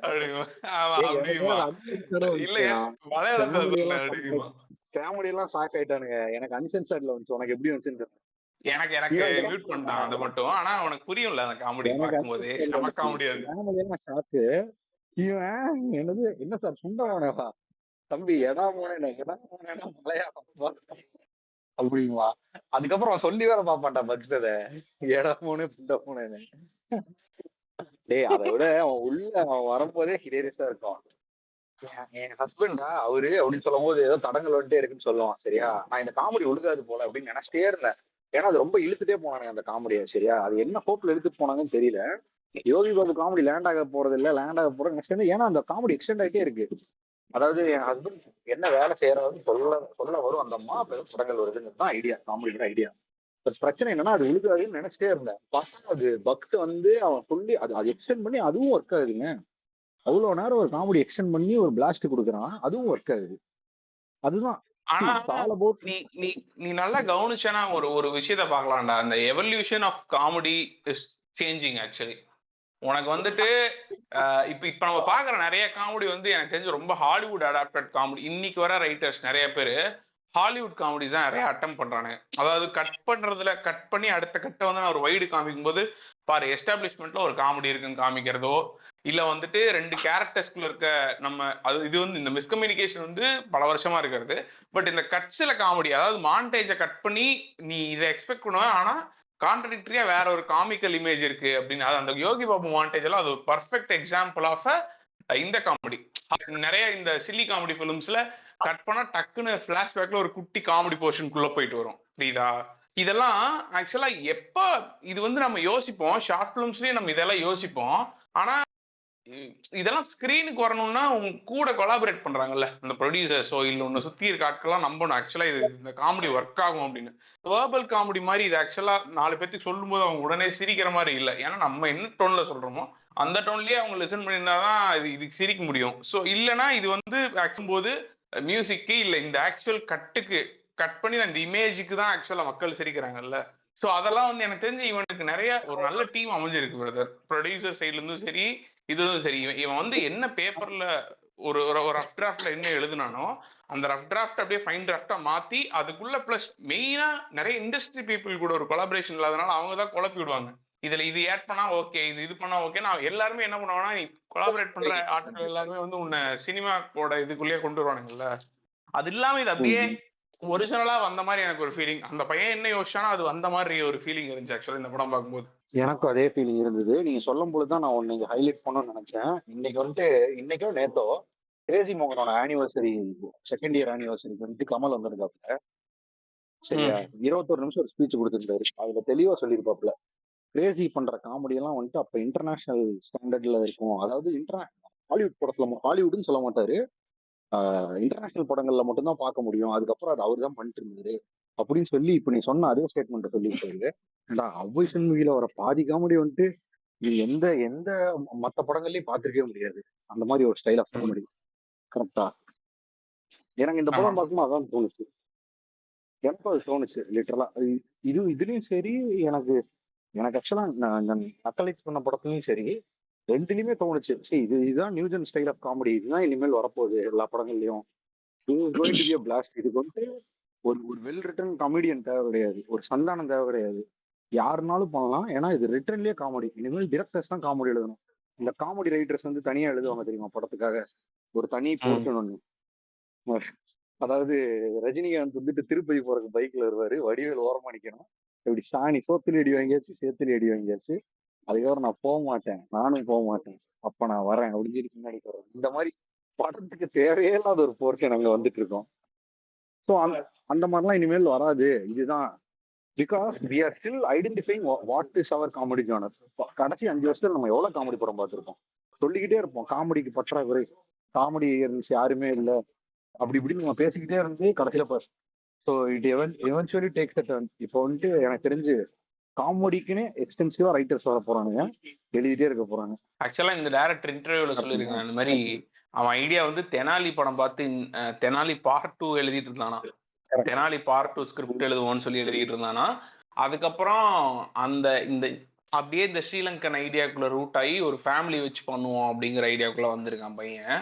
அப்படிமா. ஆமா எனக்கு அப்படிமா. அது அன்சென்சர்டா இல்லையே வந்துச்சுண்ணா. மலையாளத்துல ஃபேமிலி சொன்னேன் எல்லாம் அப்படிமா. ஃபேமிலி எல்லாம் ஷாக் ஆயிட்டானுங்க. எனக்கு அன்சென்சர்ல வந்துச்சு, உனக்கு எப்படி வந்துச்சுன்னு தெரியல. எனக்கு எனக்கு இவன் மியூட் பண்ணிட்டான் அதை மட்டும். ஆனா உனக்கு புரியும்ல அந்த காமெடி எனக்கு பார்க்கும்போது அன்சென்சர்ல செம வந்துச்சு. காமெடி அது. ஃபேமிலி எல்லாம் ஷாக்கு. இவன் என்னது என்ன சார் சுண்டவானவா தம்பி, எதா போனேன் எதா போனேன்னா மலையாளம் அப்படிங்களா. அதுக்கப்புறம் அவன் சொல்லி வேற பாப்பான்டா பக்ஸ் அத, ஏடா போனே புண்டா போனேன்னு. டேய் அதை விட அவன் உள்ள அவன் வரும்போதே ஹிலேரியஸா இருக்கும். என் ஹஸ்பண்டா அவரு அப்படின்னு சொல்லும் போது ஏதோ தடங்கள் வந்துட்டே இருக்குன்னு சொல்லுவான். சரியா, நான் இந்த காமெடி ஒழுகாது போல அப்படின்னு நினைச்சிட்டே இருந்தேன். ஏன்னா அது ரொம்ப இழுத்துட்டே போனானுங்க அந்த காமெடியை. சரியா, அது என்ன ஹோப்ல இழுத்துட்டு போனாங்கன்னு தெரியல. யோகி பாபு காமெடி லேண்ட் ஆக போறது இல்ல, லேண்ட் ஆக போறது நெக்ஸ்ட். ஏன்னா அந்த காமெடி எக்ஸ்டெண்ட் ஆகிட்டே இருக்கு. அதாவது என் ஹஸ்பண்ட் என்ன வேலை செய்யறாருன்னு சொல்ல சொல்ல வரும் அந்த அம்மா, அப்ப படங்கள் வருதுன்னு தான் ஐடியா, காமெடியோட ஐடியா. பிரச்சனை என்னன்னா அது விழுகாதுன்னு நினைச்சிட்டே இருந்தேன். பார்த்தா அது பக்ஸ் வந்து அவன் சொல்லி அது அது எக்ஸ்டெண்ட் பண்ணி அதுவும் ஒர்க் ஆகுதுங்க. அவ்வளவு நேரம் ஒரு காமெடி எக்ஸ்டெண்ட் பண்ணி ஒரு பிளாஸ்ட் கொடுக்குறான், அதுவும் ஒர்க் ஆகுது. அதுதான் ஆனா ஆல் அபவுட். நீ நீ நீ நல்லா கவனிச்சேன்னா ஒரு ஒரு விஷயத்த பார்க்கலாம்டா. அந்த evolution of comedy is changing actually. உனக்கு வந்துட்டு இப்ப இப்ப நம்ம பாக்குற நிறைய காமெடி வந்து எனக்கு தெரிஞ்சு ரொம்ப ஹாலிவுட் அடாப்டட் காமெடி. இன்னைக்கு வர ரைட்டர்ஸ் நிறைய பேரு ஹாலிவுட் காமெடி தான் நிறைய அட்டம் பண்றானுங்க. அதாவது கட் பண்றதுல கட் பண்ணி அடுத்த கட்ட வந்து நான் ஒரு வைடு காமிக்கும் போது பாரு எஸ்டாப்ளிஷ்மெண்ட்ல ஒரு காமெடி இருக்குன்னு காமிக்கிறதோ, இல்ல வந்துட்டு 2 கேரக்டர்ஸ்குள்ள இருக்க நம்ம அது இது வந்து இந்த மிஸ்கம்யூனிகேஷன் வந்து பல வருஷமா இருக்கிறது. பட் இந்த கட்ஸ்ல காமெடி, அதாவது மாண்டேஜை கட் பண்ணி நீ இதை எக்ஸ்பெக்ட் பண்ணுவ, ஆனா கான்ட்ரடிக்டரியா வேற ஒரு காமிக்கல் இமேஜ் இருக்கு அப்படின்னு. அது அந்த யோகி பாபு மாண்டேஜ் எல்லாம் அது ஒரு பர்ஃபெக்ட் எக்ஸாம்பிள் ஆஃப் இந்த காமெடி. நிறைய இந்த சில்லி காமெடி பிலிம்ஸ்ல கட் பண்ணா டக்குன்னு பிளாஷ்பேக்ல ஒரு குட்டி காமெடி போர்ஷனுக்குள்ள போயிட்டு வரும், புரியுதா? இதெல்லாம் ஆக்சுவலா எப்ப இது வந்து நம்ம யோசிப்போம், ஷார்ட் பிலிம்ஸ்லயே நம்ம இதெல்லாம் யோசிப்போம். ஆனா இதெல்லாம் ஸ்கிரீனுக்கு வரணும்னா உங்க கூட கொலாபரேட் பண்றாங்கல்ல அந்த ப்ரொடியூசர்ஸோ இல்ல ஒன்னு சுத்தி இருக்க ஆட்கள்லாம் நம்பணும் ஆக்சுவலா இது இந்த காமெடி ஒர்க் ஆகும் அப்படின்னு. வேர்பல் காமெடி மாதிரி இது ஆக்சுவலா 4 பேருக்கு சொல்லும் போது அவங்க உடனே சிரிக்கிற மாதிரி இல்லை. ஏன்னா நம்ம என்ன டோன்ல சொல்றோமோ அந்த டோன்லயே அவங்க லிசன் பண்ணியிருந்தாதான் இதுக்கு சிரிக்க முடியும். ஸோ இல்லைன்னா இது வந்து போது மியூசிக்கு இல்ல இந்த ஆக்சுவல் கட்டுக்கு கட் பண்ணி அந்த இமேஜுக்கு தான் ஆக்சுவலா மக்கள் சிரிக்கிறாங்கல்ல. ஸோ அதெல்லாம் வந்து எனக்கு தெரிஞ்சு இவனுக்கு நிறைய ஒரு நல்ல டீம் அமைஞ்சிருக்கு பிரதர். ப்ரொடியூசர் சைட்ல இருந்தும் சரி இதுவும் சரி. இவன் வந்து என்ன பேப்பர்ல ஒரு ஒரு ரஃப் டிராஃப்ட்ல என்ன எழுதுனானோ அந்த ரஃப் டிராஃப்ட் அப்படியே ஃபைன் டிராஃப்டா மாத்தி அதுக்குள்ள பிளஸ் மெயினா நிறைய இண்டஸ்ட்ரி பீப்புள் கூட ஒரு கொலாபரேஷன் இல்லாதனால அவங்க தான் குழப்பி விடுவாங்க. இதுல இது ஆட் பண்ணா ஓகே, இது பண்ணா ஓகே. நான் எல்லாருமே என்ன பண்ணுவாங்கன்னா, நீ கொலாபரேட் பண்ற ஆட்கள் எல்லாருமே வந்து உன்னை சினிமாவோட இதுக்குள்ளேயே கொண்டு வருவானுங்கல்ல. அது இல்லாம இது அப்படியே ஒரிஜினலா வந்த மாதிரி எனக்கு ஒரு ஃபீலிங். அந்த பையன் என்ன யோசிச்சானோ அது வந்த மாதிரி ஒரு ஃபீலிங் இருந்துச்சு ஆக்சுவலா இந்த படம் பார்க்கும்போது. எனக்கும் அதே ஃபீலிங் இருந்தது. நீங்க சொல்லும் பொழுதுதான் நான் ஒன்னு ஹைலைட் பண்ணணும்னு நினைச்சேன். இன்னைக்கு வந்துட்டு இன்னைக்கோ நேத்தோ கிரேசி மோகனோட ஆனிவர்சரி, செகண்ட் இயர் ஆனிவர்சரிக்கு வந்துட்டு கமல் வந்திருக்காப்புல. சரியா, 21 நிமிஷம் ஒரு ஸ்பீச் கொடுத்திருந்தாரு. அதுல தெளிவா சொல்லியிருப்பாப்புல, கிரேசி பண்ற காமெடி எல்லாம் வந்துட்டு அப்ப இன்டர்நேஷனல் ஸ்டாண்டர்ட்ல இருக்கும். அதாவது ஹாலிவுட் படத்துல ஹாலிவுட்னு சொல்ல மாட்டாரு, இன்டர்நேஷனல் படங்கள்ல மட்டும்தான் பார்க்க முடியும். அதுக்கப்புறம் அது அவர் தான் பண்ணிட்டு இருந்தாரு. அப்படின்னு சொல்லி இப்ப நீ சொன்ன அதே ஸ்டேட்மெண்ட் சொல்லிட்டு ஏன்டா அவ்வை சண்முகில வர பாதி காமெடி வந்துட்டு நீ எந்த எந்த மத்த படங்கள்லயும் பார்த்திருக்கவே முடியாது. அந்த மாதிரி ஒரு ஸ்டைல் ஆஃப் ம். காமெடி. கரெக்டா? எனக்கு இந்த ஆமா. படம் பார்க்கும்போது அதான் தோணுச்சு. எனக்கும் அது தோணுச்சு லிட்டரலா. இதுலயும் சரி, எனக்கு எனக்கு ஆக்சுவலா நான் நக்கலைஸ் பண்ண படத்துலயும் சரி, ரெண்டுலயுமே தோணுச்சு. சரி இதுதான் நியூஜன் ஸ்டைல் ஆஃப் காமெடி. இதுதான் இனிமேல் வரப்போகுது எல்லா படங்கள்லயும். இது going to be a blast. இதுக்கு வந்துட்டு ஒரு ஒரு வெல் ரிட்டன் காமெடியன் தேவை கிடையாது. ஒரு சந்தானம் தேவை கிடையாது. யாருனாலும் பண்ணலாம். ஏன்னா இது ரிட்டர்ன்லயே காமெடி. இனிமேல் டிரெக்டர்ஸ் தான் காமெடி எழுதணும். இந்த காமெடி ரைட்டர்ஸ் வந்து தனியா எழுதுவாங்க தெரியுமா படத்துக்காக. ஒரு தனி ம். போர்ஷன் ஒண்ணு. அதாவது ரஜினிகாந்த் வந்துட்டு திருப்பதி போறதுக்கு பைக்ல வருவாரு. வடிவேல் ஓரமா நிக்கணும். இப்படி சாணி சோத்துல அடி வாங்கியாச்சு, சேத்துல அடி வாங்கியாச்சு. அதுக்கப்புறம் நான் போக மாட்டேன், நானும் போக மாட்டேன், அப்ப நான் வரேன் அப்படின்னு சொல்லி பின்னாடி போறேன். இந்த மாதிரி படத்துக்கு தேவையே இல்லாத ஒரு போர்ஷன் அங்க வந்துட்டு இருக்கோம். ஸோ அந்த அந்த மாதிரிலாம் இனிமேல் வராது. இதுதான் because we are still identifying what is our comedy genre. கடைசி 5 வருஷத்துல நம்ம எவ்வளவு காமெடி படம் பார்த்திருக்கோம். சொல்லிக்கிட்டே இருப்போம் காமெடிக்கு பற்றாக்குறை, காமெடி இருந்துச்சு யாருமே இல்லை, அப்படி இப்படின்னு நம்ம பேசிக்கிட்டே இருந்து கடைசியில so it eventually takes a turn. இப்போ வந்துட்டு எனக்கு தெரிஞ்சு காமெடிக்குன்னு எக்ஸ்டென்சிவா ரைட்டர்ஸ் வர போறானுங்க, எழுதிட்டே இருக்க போறாங்க. ஆக்சுவலா இந்த டைரக்டர் இன்டர்வியூல சொல்லியிருக்காங்க இந்த மாதிரி அவன் ஐடியா வந்து தெனாலி படம் பார்த்து தெனாலி பார்ட் 2 எழுதிட்டு இருந்தானா. தெனாலி பார்ட் 2 ஸ்கிரிப்ட் எழுதுவோம்னு சொல்லி எழுதிட்டு இருந்தானா. அதுக்கப்புறம் அந்த இந்த அப்படியே இந்த ஸ்ரீலங்கன் ஐடியாக்குள்ள ரூட் ஆகி ஒரு ஃபேமிலி வச்சு பண்ணுவோம் அப்படிங்கிற ஐடியாக்குள்ள வந்திருக்கான் பையன்.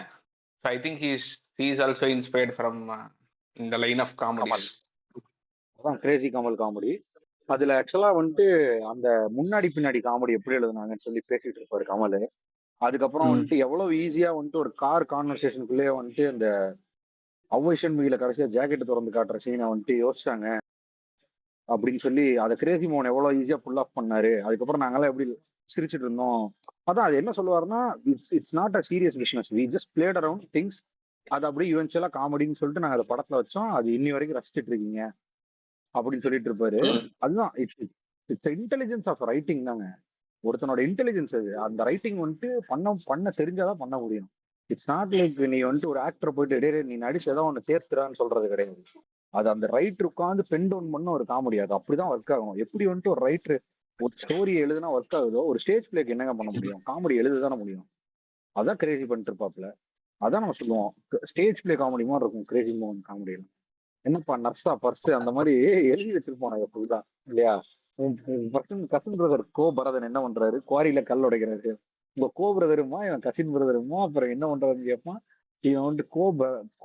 I think he's also inspired from இந்த லைன் ஆஃப் காமெடி. அதான் கிரேசி கமல் காமெடி. அதுல ஆக்சுவலா வந்துட்டு அந்த முன்னாடி பின்னாடி காமெடி எப்படி எழுதுனாங்கன்னு சொல்லி பேசிட்டு இருப்பாரு கமல். அதுக்கப்புறம் வந்துட்டு எவ்வளவு ஈஸியா வந்துட்டு ஒரு கார் கான்வர்சேஷனுக்குள்ளேயே வந்துட்டு அந்த அவ்வைஷன் மீல கடைசியா ஜாக்கெட் திறந்து காட்டுற சீனை வந்துட்டு யோசிச்சாங்க அப்படின்னு சொல்லி அதை கிரேசி மோகன் எவ்வளவு ஈஸியா புல் ஆஃப் பண்ணாரு. அதுக்கப்புறம் நாங்கெல்லாம் எப்படி சிரிச்சுட்டு இருந்தோம். அதான் அது என்ன சொல்லுவாருன்னா, it's not a serious business, we just played around things. அது அப்படியே இவென்ச்சுவலா காமெடின்னு சொல்லிட்டு நாங்க அதை படத்துல வச்சோம், அது இன்னி வரைக்கும் ரசிச்சுட்டு இருக்கீங்க அப்படின்னு சொல்லிட்டு இருப்பாரு. அதுதான் இட்ஸ் இன்டெலிஜென்ஸ் ஆஃப் ரைட்டிங் தாங்க. ஒருத்தனோட இன்டெலிஜென்ஸ் அது. அந்த ரைட்டிங் வந்துட்டு பண்ண தெரிஞ்சாதான் பண்ண முடியும். இட்ஸ் நாட் லைக் நீ வந்துட்டு ஒரு ஆக்டரை போயிட்டு டே நீ நடிச்சு ஏதோ ஒன்று சேர்த்துறான்னு சொல்றது கிடையாது. அது அந்த ரைட்டர் உட்காந்து பென் டவுன் பண்ண ஒரு காமெடி. அது அப்படிதான் ஒர்க் ஆகும். எப்படி வந்துட்டு ஒரு ரைட்டர் ஒரு ஸ்டோரி எழுதுனா ஒர்க் ஆகுதோ, ஒரு ஸ்டேஜ் பிளேக்கு என்னங்க பண்ண முடியும்? காமெடி எழுதுதானே முடியும். அதான் கிரேசி பண்ணிட்டு இருப்பாப்ல. அதான் நம்ம சொல்லுவோம் ஸ்டேஜ் பிளே காமெடி மாதிரி இருக்கும் கிரேசி மோகன் காமெடியில. என்னப்பா நர்ஸா பர்ஸ் அந்த மாதிரி எழுதி வச்சிருப்பாங்க எப்படிதான் இல்லையா? கசின் பிரதர் கோ பரதன் என்ன பண்றாரு? குவாரியில கல் உடைக்கிறாரு. உங்க கோ பிரதருமா இவன் கசின் பிரதருமா அப்புறம் என்ன பண்றாருன்னு கேட்பான். இவன் வந்து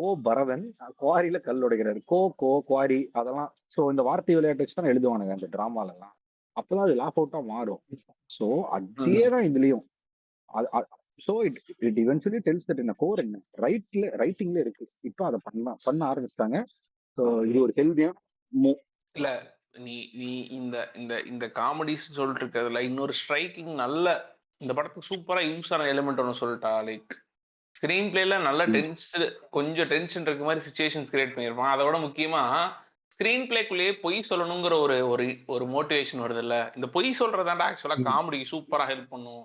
கோ பரதன் குவாரியில கல் உடைக்கிறாரு. கோ குவாரி அதெல்லாம். சோ இந்த வார்த்தை விளையாட்டு வச்சு தான் எழுதுவானுங்க அந்த டிராமால எல்லாம். அப்பதான் அது லாஃப் அவுட்டா மாறும். சோ அதேதான் இதுலயும். So it eventually டெல்ஸ் that in core என்ன ரைட்டிங்ல இருக்கு. இப்போ அதை பண்ண ஆரம்பிச்சிட்டாங்க. ஸோ இது ஒரு ஹெல்தியா இல்ல நீ நீ இந்த இந்த இந்த காமெடிஸ் சொல்லிட்டு இருக்கிறதுல இன்னொரு ஸ்ட்ரைக்கிங் நல்ல இந்த படத்துக்கு சூப்பரா யூஸ் ஆன எலிமெண்ட் ஒன்று சொல்லிட்டா. லைக் ஸ்கிரீன் பிளேல நல்ல கொஞ்சம் டென்ஷன் இருக்க மாதிரி சுச்சுவேஷன்ஸ் கிரியேட் பண்ணியிருப்பான். அதோட முக்கியமா ஸ்கிரீன் பிளேக்குள்ளேயே பொய் சொல்லணுங்கிற ஒரு ஒரு ஒரு மோட்டிவேஷன் வருது இல்ல. இந்த பொய் சொல்றதாண்டா ஆக்சுவலா காமெடிக்கு சூப்பரா ஹெல்ப் பண்ணும்.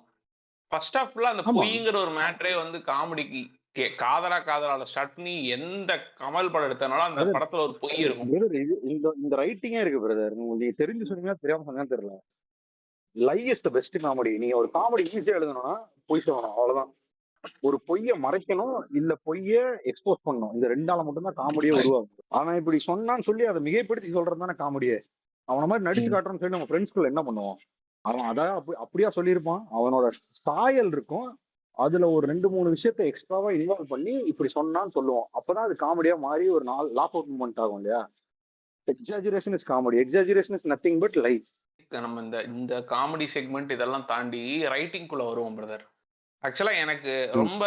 ஃபர்ஸ்ட் ஆஃப் ஃபுல்லா அந்த பொய்ங்கிற ஒரு மேட்டரே வந்து காமெடிக்கு காதலால ஸ்டார்ட் பண்ணி எந்த கமல் படம் எடுத்தனாலும் அந்த படத்துல ஒரு பொய் இருக்கும். இந்த ரைட்டிங்கே இருக்கு பிரதர். நீங்க தெரிஞ்சு சொன்னீங்கன்னா தெரியாம சொன்னா தெரியல. லை இஸ் த பெஸ்ட் காமெடி. நீங்க ஒரு காமெடி ஈஸியா எழுதணும்னா பொய் சொல்லணும், அவ்வளவுதான். ஒரு பொய்ய மறைக்கணும், இல்ல பொய்ய எக்ஸ்போஸ் பண்ணணும். இந்த ரெண்டால மட்டும்தான் காமெடியே உருவாகும். அவன் இப்படி சொன்னான்னு சொல்லி அதை மிகைப்படுத்தி சொல்றது தானே காமெடியே. அவன மாதிரி நடிச்சு காட்டுறோம்னு சொல்லி நம்ம ஃப்ரெண்ட்ஸ்குள்ள என்ன பண்ணுவோம்? அவன் அதான் அப்படியா சொல்லியிருப்பான். அவனோட சாயல் இருக்கும். அதுல ஒரு 2-3 விஷயத்த எக்ஸ்ட்ராவா இன்வால்வ் பண்ணி இப்படி சொன்னான்னு சொல்லுவோம். அப்பதான் அது காமெடியா மாறி ஒரு லாக் அவுட் மூமெண்ட் ஆகும் இல்லையா? Exaggeration is comedy. Exaggeration is nothing but life. நம்ம இந்த இந்த காமெடி செக்மெண்ட் இதெல்லாம் தாண்டி ரைட்டிங் குள்ள வருவோம் பிரதர். ஆக்சுவலா எனக்கு ரொம்ப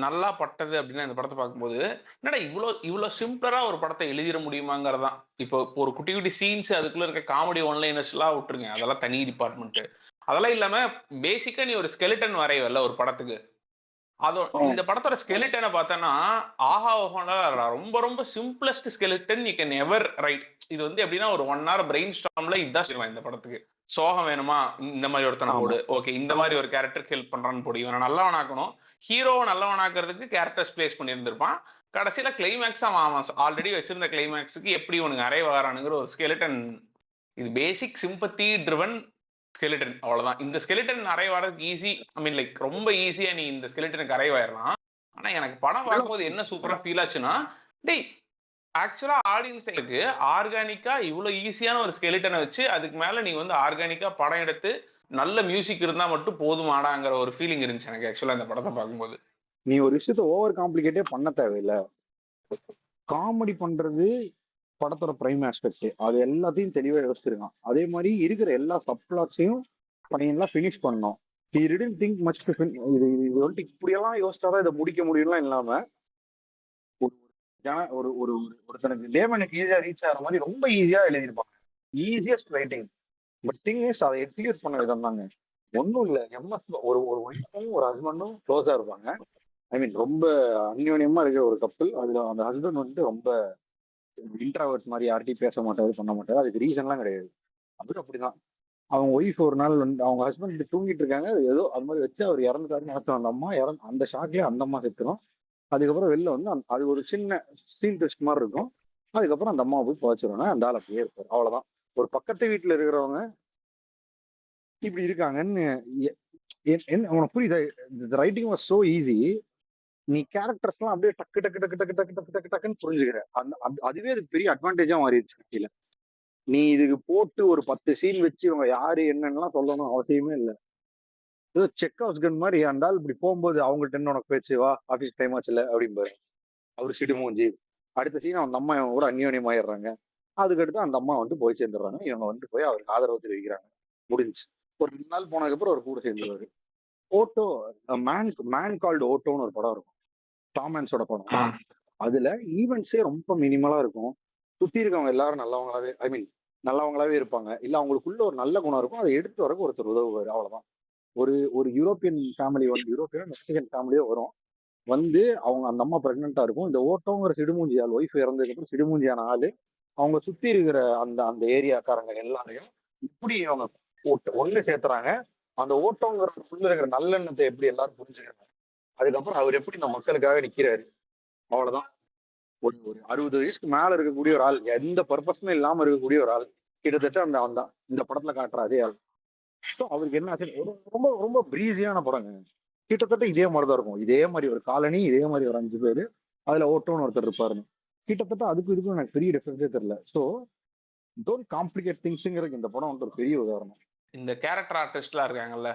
நல்லா பட்டது அப்படின்னா இந்த படத்தை பார்க்கும்போது என்னடா இவ்வளோ சிம்பிளரா ஒரு படத்தை எழுதிட முடியுமாங்கிறதான். இப்போ ஒரு குட்டி குட்டி சீன்ஸ் அதுக்குள்ள இருக்க காமெடி ஒன்லைனர்ஸ் எல்லாம் விட்டுருங்க, அதெல்லாம் தனி டிபார்ட்மெண்ட். அதெல்லாம் இல்லாம பேசிக்கா நீ ஒரு ஸ்கெலிட்டன் வரைவல்ல ஒரு படத்துக்கு. இந்த படத்தோட ஸ்கெலிட்டனை பார்த்தோன்னா ஆஹா ஓஹோனா ரொம்ப ரொம்ப simplest skeleton you can ever right. இது வந்து எப்படின்னா ஒரு 1 hour பிரெயின் ஸ்டார்ம்ல இதுதான் செய்வான் இந்த படத்துக்கு. சோகம் வேணுமா இந்த மாதிரி ஒருத்தனை போடு, ஓகே இந்த மாதிரி ஒரு கேரக்டருக்கு ஹெல்ப் பண்றான்னு போடு, இவனை நல்லவனாக்கணும். ஹீரோவை நல்லவனாக்குறதுக்கு கேரக்டர்ஸ் பிளேஸ் பண்ணியிருந்திருப்பான். கடைசியில கிளைமேக்ஸ் அவன் ஆல்ரெடி வச்சிருந்த கிளைமேக்ஸுக்கு எப்படி உனக்கு அரைவ் ஆகிறானுங்கிற ஒரு ஸ்கெலிட்டன். இது பேசிக் சிம்பத்தி ட்ரிவன் ஸ்கெலிட்டன், அவ்வளவுதான். இந்த ஸ்கெலிட்டன் அரைவ் ஆகிறதுக்கு ஈஸி, ஐ மீன் லைக் ரொம்ப ஈஸியா நீ இந்த ஸ்கெலிட்டனுக்கு அரைவ் ஆயிடலாம். ஆனா எனக்கு படம் பார்க்கும்போது என்ன சூப்பரா ஃபீல் ஆச்சுன்னா, டேய் ஆக்சுவலா ஆடியன்ஸுக்கு ஆர்கானிக்கா இவ்வளவு ஈஸியான ஒரு ஸ்கெலிட்டனை வச்சு அதுக்கு மேல நீ வந்து ஆர்கானிக்கா படம் எடுத்து நல்ல மியூசிக் இருந்தா மட்டும் போதுமாடாங்கிற ஒரு ஃபீலிங் இருந்துச்சு எனக்கு ஆக்சுவலா இந்த படத்தை பார்க்கும்போது. நீ ஒரு விஷயத்த ஓவர் காம்ப்ளிகேட்டே பண்ண தேவையில்ல. காமெடி பண்றது படத்தோட பிரைம் ஆஸ்பெக்ட், அது எல்லாத்தையும் தெளிவா யோசிச்சிருக்கான். அதே மாதிரி இருக்கிற எல்லா சப்ளாட்ஸையும் பையன்லாம் ஃபினிஷ் பண்ணோம். He didn't think much to இது இது வந்துட்டு இப்படியெல்லாம் யோசிச்சாதான் இதை முடிக்க முடியும்லாம் இல்லாம ஒரு ஒரு ஒருத்தனுக்கு லேமனுக்கு ஈஸியா ரீச் ஆகிற மாதிரி ரொம்ப ஈஸியா எழுதியிருப்பாங்க. Easiest writing. But thing is அதை எக்ஸிக்யூட் பண்ண விதம் தாங்க. ஒன்றும் இல்லை, எம்எஸ் ஒரு ஒரு ஒய்ஃபும் ஒரு ஹஸ்பண்டும் க்ளோஸா இருப்பாங்க. ஐ மீன் ரொம்ப அந்யோன்யமா இருக்கிற ஒரு கப்பல். அதுல அந்த ஹஸ்பண்ட் வந்துட்டு ரொம்ப இன்ட்ராவர்ட் மாதிரி, யார்ட்டையும் பேச மாட்டாரு, பண்ண மாட்டாரு. அதுக்கு ரீசன்லாம் கிடையாது, அவரு அப்படிதான். அவங்க ஒய்ஃப் ஒரு நாள் வந்து அவங்க ஹஸ்பண்ட் தூங்கிட்டு இருக்காங்க, ஏதோ அது மாதிரி வச்சு அவர் இறந்துட்டாருன்னு நினைச்சோம். அந்த அம்மா அந்த ஷாக்லயே அந்த அம்மா செத்துரும். அதுக்கப்புறம் வெளில வந்து அது ஒரு சின்ன சீன் ட்விஸ்ட் மாதிரி இருக்கும். அதுக்கப்புறம் அந்த அம்மா போய் புதைச்சிருவாங்க, அந்த ஆள் அப்படியே இருப்பார், அவ்வளவுதான். ஒரு பக்கத்து வீட்டுல இருக்கிறவங்க இப்படி இருக்காங்கன்னு உனக்கு புரியுதா? Writing was so easy. நீ கேரக்டர்ஸ் எல்லாம் அப்படியே டக்கு டக்கு டக்கு டக்கு டக்கு டக்கு டக்கு டக்குன்னு புரிஞ்சுக்கிற. அதுவே அதுக்கு பெரிய அட்வான்டேஜா மாறிடுச்சு கட்டியில. நீ இதுக்கு போட்டு ஒரு 10 சீன் வச்சு இவங்க யாரு என்னன்னா சொல்லணும் அவசியமே இல்லை. ஏதோ செக் ஹவுஸ் கன் மாதிரி இருந்தால் இப்படி போகும்போது அவங்கள்ட்ட என்ன உனக்கு பேச்சு, வா ஆஃபீஸ் டைம் ஆச்சுல அப்படிம்பாரு அவரு சிடுமூஞ்சி. அடுத்த சீன் அந்த அம்மா இவங்க கூட அந்யோன்யம் ஆயிடுறாங்க. அதுக்கடுத்து அந்த அம்மா வந்து போய் சேர்ந்துடுறாங்க. இவங்க வந்து போய் அவருக்கு ஆதரவு தெரிவிக்கிறாங்க. முடிஞ்சு ஒரு 2 நாள் போனதுக்கப்புறம் அவர் கூட சேர்ந்துருவாரு. ஓட்டோ, மேன் கால்டு ஓட்டோன்னு ஒரு படம் இருக்கும், டாம் ஹான்ஸோட படம். அதுல ஈவெண்ட்ஸே ரொம்ப மினிமலா இருக்கும். சுத்தி இருக்கவங்க எல்லாரும் நல்லவங்களாவே, ஐ மீன் நல்லவங்களாவே இருப்பாங்க. இல்ல அவங்களுக்குள்ள ஒரு நல்ல குணம் இருக்கும், அதை எடுத்து வரக்கு ஒருத்தர் உதவுவாரு, அவ்வளவுதான். ஒரு யூரோப்பியன் ஃபேமிலி வந்து யூரோப்பியன் மெக்சிகன் ஃபேமிலியோ வரும். வந்து அவங்க அந்த அம்மா பிரெக்னெண்டா இருக்கும். இந்த ஓட்டோங்கிற சிடுமூஞ்சி ஆள், ஒய்ஃப் இறந்ததுக்கு அப்புறம் சிடுமூஞ்சியான ஆளு அவங்க சுத்தி இருக்கிற அந்த அந்த ஏரியாக்காரங்க எல்லாரையும் இப்படி அவங்க ஒண்ணு சேர்த்துறாங்க. அந்த ஓட்டோங்கிற உள்ள இருக்கிற நல்லெண்ணத்தை எப்படி எல்லாரும் புரிஞ்சுக்கிறாங்க. அதுக்கப்புறம் அவர் எப்படி இந்த மக்களுக்காக நிக்கிறாரு, அவ்வளவுதான். ஒரு ஒரு 60 வயசுக்கு மேல இருக்கக்கூடிய ஒரு ஆள், எந்த பர்பஸுமே இல்லாம இருக்கக்கூடிய ஒரு ஆள், கிட்டத்தட்ட அந்த அந்த இந்த படத்துல காட்டுற அதே ஆள். ஸோ அவருக்கு என்ன ஆச்சு, ரொம்ப ரொம்ப பிரீஸியான படங்க. கிட்டத்தட்ட இதே மாதிரிதான் இருக்கும். இதே மாதிரி ஒரு காலனி, இதே மாதிரி ஒரு 5 பேரு, அதுல ஓட்டோன்னு ஒருத்தர் இருப்பாருன்னு. கிட்டத்தட்ட அதுக்கும் இதுக்கும் எனக்கு பெரிய டிஃபரன்ஸே தெரியல. ஸோ டோன்ட் காம்ப்ளிகேட் திங்ஸ்ங்கிறதுக்கு இந்த படம் வந்து ஒரு பெரிய உதாரணம். இந்த கேரக்டர் ஆர்டிஸ்ட்லாம் இருக்காங்கல்ல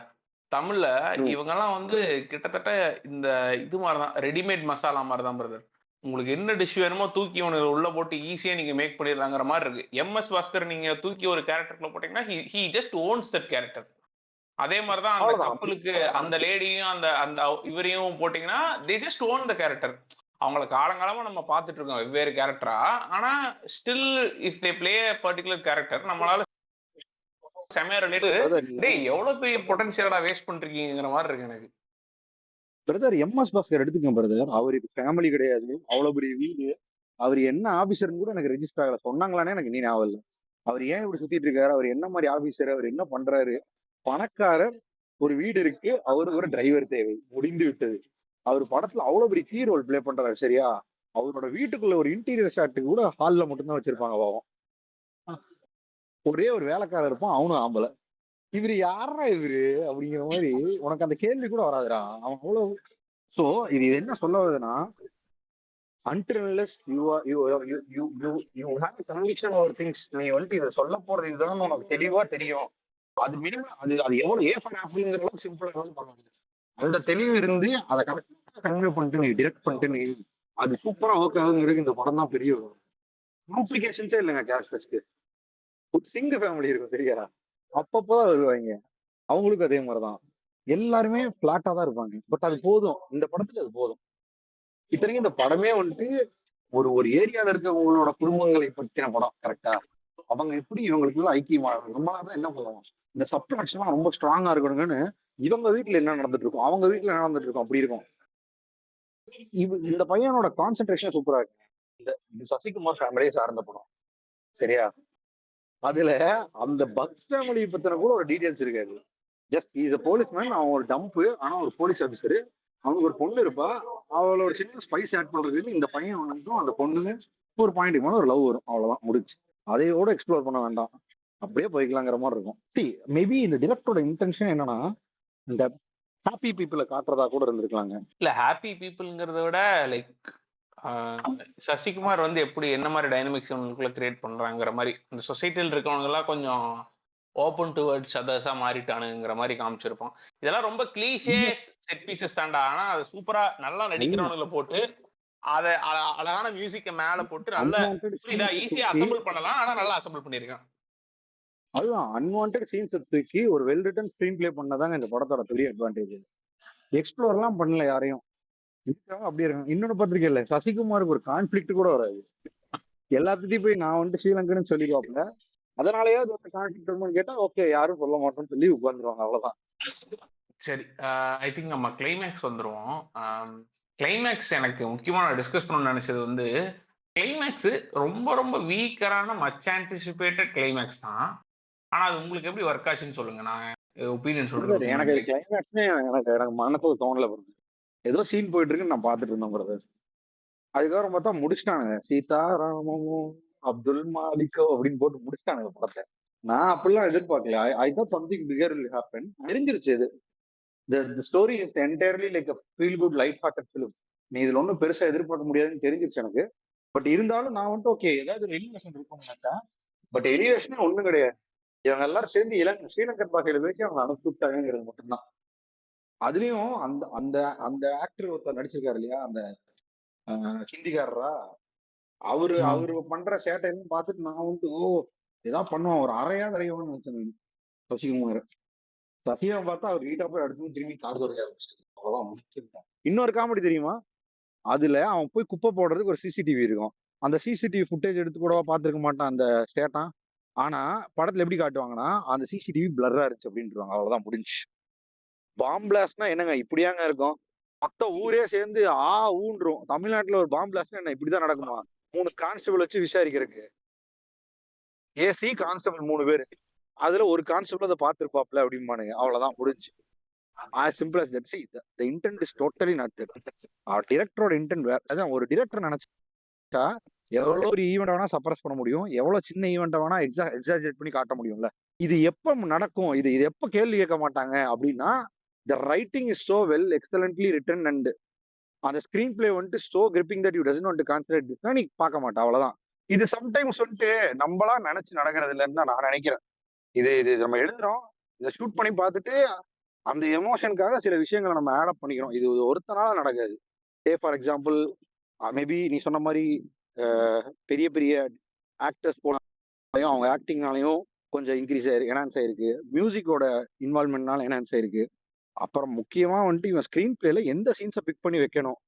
தமிழ்ல, இவங்கெல்லாம் வந்து கிட்டத்தட்ட இந்த இது மாதிரிதான், ரெடிமேட் மசாலா மாதிரிதான் பிரதர். உங்களுக்கு என்ன டிஷ் வேணுமோ தூக்கி உனக்கு உள்ள போட்டு ஈஸியா நீங்க மேக் பண்ணிடலாங்கிற மாதிரி இருக்கு. எம்எஸ் பாஸ்கர் நீங்க தூக்கி ஒரு கேரக்டர்ல போட்டீங்கன்னா he just ones that character. அதே மாதிரிதான் அந்த கப்பலுக்கு அந்த லேடியும் அந்த அந்த இவரையும் போட்டீங்கன்னா they just own the character. அவங்கள காலங்காலமா நம்ம பார்த்துட்டு இருக்கோம் வெவ்வேறு கேரக்டரா. ஆனா still if they play particular character நம்மளால செமையா ரிலேட். டேய் எவ்வளவு பெரிய பொட்டன்ஷியலா வேஸ்ட் பண்றீங்கிற மாதிரி இருக்கு எனக்கு. பிரதர் எம்எஸ் பாஸ்கர் எடுத்துக்கோங்க பிரதர், அவருக்கு ஃபேமிலி கிடையாது, அவ்வளவு பெரிய வீடு, அவர் என்ன ஆபீசர்னு கூட எனக்கு ரெஜிஸ்டர் ஆகல. சொன்னாங்களானே எனக்கு நீ ஞாபகம் இல்லை. அவர் ஏன் இப்படி சுத்திட்டு இருக்காரு, அவர் என்ன மாதிரி ஆபீசர், அவர் என்ன பண்றாரு, பணக்காரர், ஒரு வீடு இருக்கு, அவருக்கு ஒரு டிரைவர் தேவை, முடிந்து விட்டது. அவர் படத்துல அவ்வளவு பெரிய கீ ரோல் பிளே பண்றாரு, சரியா? அவரோட வீட்டுக்குள்ள ஒரு இன்டீரியர் ஷாட்டுக்கு கூட ஹால்ல மட்டும்தான் வச்சிருப்பாங்க பாவம். ஒரே ஒரு வேலைக்காரர் இருப்பான், அவனும் ஆம்பளை. இவரு யாரா இவரு அப்படிங்கிற மாதிரி உனக்கு அந்த கேள்வி கூட வராதுடா. அவன் அவ்வளவு. சோ இது என்ன சொல்ல வருதுன்னா, until unless you have a conviction over things, நீ வந்துட்டு இதை சொல்ல போறது இதுதான் உனக்கு தெளிவா தெரியும். அது மினிமம் அது அது எவ்வளவு ஏ ஃபார் ஆப்பிள்ங்கிற அளவுக்கு சிம்பிளா பண்ணுவாங்க. அந்த தெளிவு இருந்து அதை கரெக்டா கன்வே பண்ணிட்டு நீ டிரெக்ட் பண்ணிட்டு நீ அது சூப்பரா ஒர்க் ஆகுங்கிறது இந்த படம் தான் பெரிய காம்ப்ளிகேஷன்ஸே இல்லைங்க. கேரக்டர்ஸ்க்கு ஒரு சிங்க ஃபேமிலி இருக்கும், சரியா? அப்பப்போதான் வருவாங்க, அவங்களுக்கும் அதே மாதிரிதான். எல்லாருமே பிளாட்டா தான் இருப்பாங்க. பட் அது போதும், இந்த படத்துல அது போதும். இத்தனைக்கும் இந்த படமே வந்துட்டு ஒரு ஒரு ஏரியால இருக்கவங்களோட குடும்பங்களை பற்றின படம், கரெக்டா? அவங்க எப்படி இவங்களுக்குள்ள ஐக்கியமா ரொம்ப நாள் என்ன பண்ணுவோம், இந்த சப்ளாட்ஸ் எல்லாம் ரொம்ப ஸ்ட்ராங்கா இருக்கணுங்கன்னு இவங்க வீட்டுல என்ன நடந்துட்டு இருக்கும், அவங்க வீட்டுல என்ன நடந்துட்டு இருக்கும், அப்படி இருக்கும். இந்த பையனோட கான்சென்ட்ரேஷன் சூப்பரா இருக்கு. இந்த சசிகுமார் ஃபேமிலியை சார்ந்த படம், சரியா? அதுல அந்த பக்ஸ் ஃபேமிலி பத்தின கூட ஒரு டீடைல்ஸ் இருக்காது. ஜஸ்ட் இஸ் போலீஸ்மேன், அவன் ஒரு டம்ப்பு, ஆனா ஒரு போலீஸ் ஆஃபீஸரு, அவனுக்கு ஒரு பொண்ணு இருப்பா, அவளோட சின்ன ஸ்பைஸ் ஆட் பண்றதுக்கு இந்த பையன் வந்துட்டும் அந்த பொண்ணுங்க ஒரு பாயிண்ட்டுக்கு மேல ஒரு லவ் வரும், அவ்வளவுதான் முடிச்சு. அதையோட எக்ஸ்ப்ளோர் பண்ண வேண்டாம், அப்படியே போய்க்கலாங்கிற மாதிரி இருக்கும். மேபி இந்த டிரெக்டரோட இன்டென்ஷன் என்னன்னா இந்த ஹாப்பி பீப்புளை காட்டுறதா கூட இருந்திருக்கலாங்க. இல்ல ஹாப்பி பீப்புள்ங்கிறத விட லைக் சசிகுமார் வந்து எப்படி என்ன மாதிரி டைனமிக்ஸ் உங்களுக்குள்ள கிரியேட் பண்றாங்கிற மாதிரி இந்த சொசைட்டியில் இருக்கவங்க எல்லாம் கொஞ்சம் ஓப்பன் டுவர்ட்ஸ் அதர்ஸா மாறிட்டானுங்கிற மாதிரி காமிச்சிருப்போம். இதெல்லாம் ரொம்ப கிளீஷே செட் பீசஸ் தாண்டா, ஆனா அது சூப்பரா நல்லா நடிக்கிறவனுங்களை போட்டு அத அழகான மியூசிக்க மேல போட்டு நல்ல இதா ஈஸியா அசம்பிள் பண்ணலாம், ஆனா நல்லா அசம்பிள் பண்ணிருக்கான். அதுதான் அன்வான்ட் சீன்ஸ் தூக்கி ஒரு வெல் ரிட்டன் ஸ்கிரீன் பிளே பண்ணதாங்க இந்த படத்தோட பெரிய அட்வான்டேஜ். எக்ஸ்ப்ளோர்லாம் பண்ணல யாரையும், இருக்காங்க அப்படியே இருக்காங்க. இன்னொன்னு பத்திரிக்கை இல்லை, சசிகுமாருக்கு ஒரு கான்ஃபிளிக்ட் கூட வராது. எல்லாத்துட்டையும் போய் நான் வந்துட்டு ஸ்ரீலங்கன்னு சொல்லிடுவாப்புல, அதனாலயே அது ஒரு கான்ஃபிளிக்ட் கேட்டா ஓகே யாரும் சொல்ல மாட்டோம்னு சொல்லி உட்காந்துருவாங்க, அவ்வளவுதான். சரி, ஐ திங்க் நம்ம கிளைமேக்ஸ் வந்துருவோம். கிளைமேக்ஸ் எனக்கு முக்கியமா நான் டிஸ்கஸ் பண்ணணும்னு நினைச்சது வந்து கிளைமேக்ஸ் ரொம்ப ரொம்ப வீக்கரான மச் ஆன்டிசிபேட்டட் கிளைமேக்ஸ் தான். ஆனா அது உங்களுக்கு எப்படி ஒர்க் ஆச்சுன்னு சொல்லுங்க, நான் ஒப்பீனியன் சொல்றேன். எனக்கு கிளைமேக்ஸ்னே எனக்கு மனசுல தோணல வருது. ஏதோ சீன் போயிட்டு இருக்குன்னு நான் பாத்துட்டு இருந்தேன் பிரதர். அதுக்கப்புறம் பார்த்தா முடிச்சிட்டானுங்க, சீதாராமமோ அப்துல் மாலிகோ அப்படின்னு போட்டு முடிச்சிட்டானுங்க படத்தை. நான் அப்படிலாம் எதிர்பார்க்கல. I thought something figure will happen. தெரிஞ்சிருச்சு இது. The story is entirely like a feel good light hearted film. நீ இதுல ஒன்றும் பெருசா எதிர்பார்க்க முடியாதுன்னு தெரிஞ்சிருச்சு எனக்கு. பட் இருந்தாலும் நான் வந்துட்டு ஓகே ஏதாவது ஒரு எலிவேஷன் இருக்கும்னு நினைச்சேன். பட் எலிவேஷனே ஒண்ணும் கிடையாது. இவங்க எல்லாரும் சேர்ந்து ஸ்ரீலங்கன் பாஷையில பேசி அவங்க அனுப்பிச்சு விட்டாங்கிறது மட்டும்தான். அதுலயும் அந்த அந்த அந்த ஆக்டர் ஒருத்தர் நடிச்சிருக்காரு இல்லையா, அந்த ஹிந்திக்காரரா, அவரு பண்ற சேட்டைன்னு பார்த்துட்டு நான் வந்துட்டு ஏதாவது பண்ணுவான், ஒரு அறையாத அறையவான்னு நினைச்சேன் சசிகுமார். சசிகா பார்த்தா அவர் வீட்டா போய் அடுத்து திரும்பி கார் தொடங்க ஆரம்பிச்சிட்டு அவ்வளவுதான் முடிச்சிருக்கான். இன்னொரு காமெடி தெரியுமா, அதுல அவன் போய் குப்பை போடுறதுக்கு ஒரு சிசிடிவி இருக்கும். அந்த சிசிடிவி ஃபுட்டேஜ் எடுத்து கூடவா பார்த்துருக்க மாட்டான் அந்த ஸ்டேட்டான். ஆனா படத்துல எப்படி காட்டுவாங்கன்னா அந்த சிசிடிவி பிளர்ரா இருந்துச்சு அப்படின்ட்டுருவாங்க, அவ்வளவுதான் முடிஞ்சு. பாம் பிளாஸ்ட்னா என்னங்க இப்படியாங்க இருக்கும், மொத்த ஊரே சேர்ந்து ஊன்றும். தமிழ்நாட்டுல ஒரு பாம் பிளாஸ்ட்னா என்ன இப்படிதான் நடக்குமா, 3 கான்ஸ்டபிள் வச்சு விசாரிக்கிறதுக்கு, ஏசி கான்ஸ்டபிள் 3 பேரு, அதுல ஒரு கான்ஸ்டபிள் அதை பார்த்திருப்பாப்ல அப்படிம்பானுங்க, அவ்வளவுதான் முடிஞ்சு. as simple as that. See, the intent is totally not that. டிரெக்டரோட இன்டென்ட் வேற. அதான் ஒரு டிரெக்டர் நினைச்சா எவ்வளவு ஒரு ஈவெண்ட் வேணா சப்ரஸ் பண்ண முடியும், எவ்வளவு சின்ன ஈவெண்ட் வேணா எக்ஸாஜரேட் பண்ணி காட்ட முடியும்ல. இது எப்ப நடக்கும், இது எப்ப கேள்வி கேட்க மாட்டாங்க அப்படின்னா the writing is so well excellently written and அந்த ஸ்கிரீன் பிளே வந்துட்டு so gripping that you doesn't want to concentrate this நீ பார்க்க மாட்டேன், அவ்வளவுதான். இது சம்டைம்ஸ் வந்துட்டு நம்மளா நினைச்சு நடக்கிறது இல்லைன்னு தான் நான் நினைக்கிறேன். இது நம்ம எழுதுறோம், இதை ஷூட் பண்ணி பார்த்துட்டு அந்த எமோஷனுக்காக சில விஷயங்களை நம்ம ஆட் அப் பண்ணிக்கிறோம். இது ஒருத்தனால நடக்காது. ஃபார் எக்ஸாம்பிள் மேபி நீ சொன்ன மாதிரி பெரிய பெரிய ஆக்டர்ஸ் போனாலையும் அவங்க ஆக்டிங்னாலையும் கொஞ்சம் இன்க்ரீஸ் ஆயிருக்கு, என்ஹான்ஸ் ஆயிருக்கு. மியூசிக்கோட இன்வால்மெண்ட்னால என்ஹான்ஸ் ஆயிருக்கு. அப்புறம் முக்கியமா வந்துட்டு இவன் ஸ்கிரீன் பிளேல எந்த சீன்ஸை பிக் பண்ணி வைக்கணும்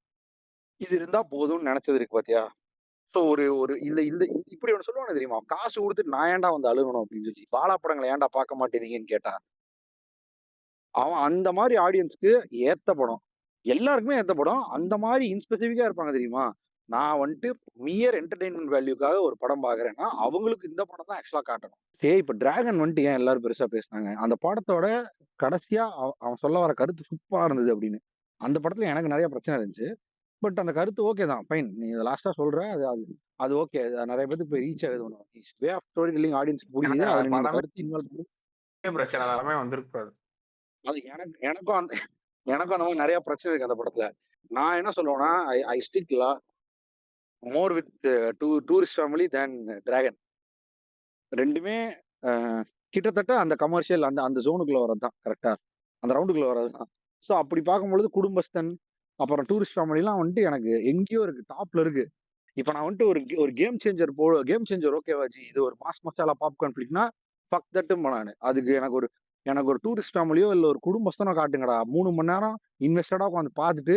இது இருந்தா போதும்னு நினைச்சது இருக்கு பாத்தியா. ஸோ ஒரு இந்த இந்த இப்படி ஒன்று சொல்லுவானு தெரியுமா, காசு கொடுத்துட்டு நான் ஏன்டா வந்து அழுகணும் அப்படின்னு சொல்லி, பாலா படங்களை ஏன்டா பார்க்க மாட்டேறீங்கன்னு கேட்டா, அவன் அந்த மாதிரி ஆடியன்ஸ்க்கு ஏத்த படம், எல்லாருக்குமே ஏத்த படம். அந்த மாதிரி இன்ஸ்பெசிபிக்கா இருப்பாங்க தெரியுமா. நான் வந்துட்டு மியர் என்டர்டைன்மெண்ட் வேல்யூக்காக ஒரு படம் பாக்குறேன்னா அவங்களுக்கு இந்த படம் தான் ஆக்சுவலா காட்டணும். சரி, இப்ப டிராகன் வந்துட்டு ஏன் எல்லாரும் பெருசா பேசினாங்க, அந்த படத்தோட கடைசியா அவன் சொல்ல வர கருத்து சூப்பரா இருந்தது அப்படின்னு. அந்த படத்துல எனக்கு நிறைய பிரச்சனை இருந்துச்சு. பட் அந்த கருத்து ஓகே தான், ஃபைன், நீ லாஸ்டா சொல்ற அது ஓகே, நிறைய பேருக்கு போய் ரீச் ஆகுது, வே ஆஃப் ஸ்டோரி டெல்லிங் ஆடியன்ஸ்க்கு புரியுது. அதுல கருத்து இன்வால்வ் பிரச்சனை எல்லாமே வந்திருக்காது. அது எனக்கும் அந்த மாதிரி நிறைய பிரச்சனை இருக்கு அந்த படத்துல. நான் என்ன சொல்லுவேன்னா ஐ stick more with tourist family than dragon. ரெண்டுமே கிட்டத்தட்ட அந்த கமர்ஷியல் அந்த ஜோனுக்குள்ள வரதுதான், கரெக்டா அந்த ரவுண்டுக்குள்ள வர்றதுதான். ஸோ அப்படி பார்க்கும்பொழுது குடும்பஸ்தன் அப்புறம் டூரிஸ்ட் ஃபேமிலிலாம் வந்துட்டு எனக்கு எங்கேயோ இருக்கு, டாப்ல இருக்கு. இப்ப நான் வந்துட்டு ஒரு கேம் சேஞ்சர் ஓகேவாச்சு, இது ஒரு மாஸ் மசாலா பாப்கார்ன் ஃபிளிக்னா ஃபக் தட்டும் நான். அதுக்கு எனக்கு ஒரு டூரிஸ்ட் ஃபேமிலியோ இல்லை ஒரு குடும்பஸ்தனோ காட்டுங்கடா, 3 மணி நேரம் இன்வெஸ்டடா உட்காந்து பார்த்துட்டு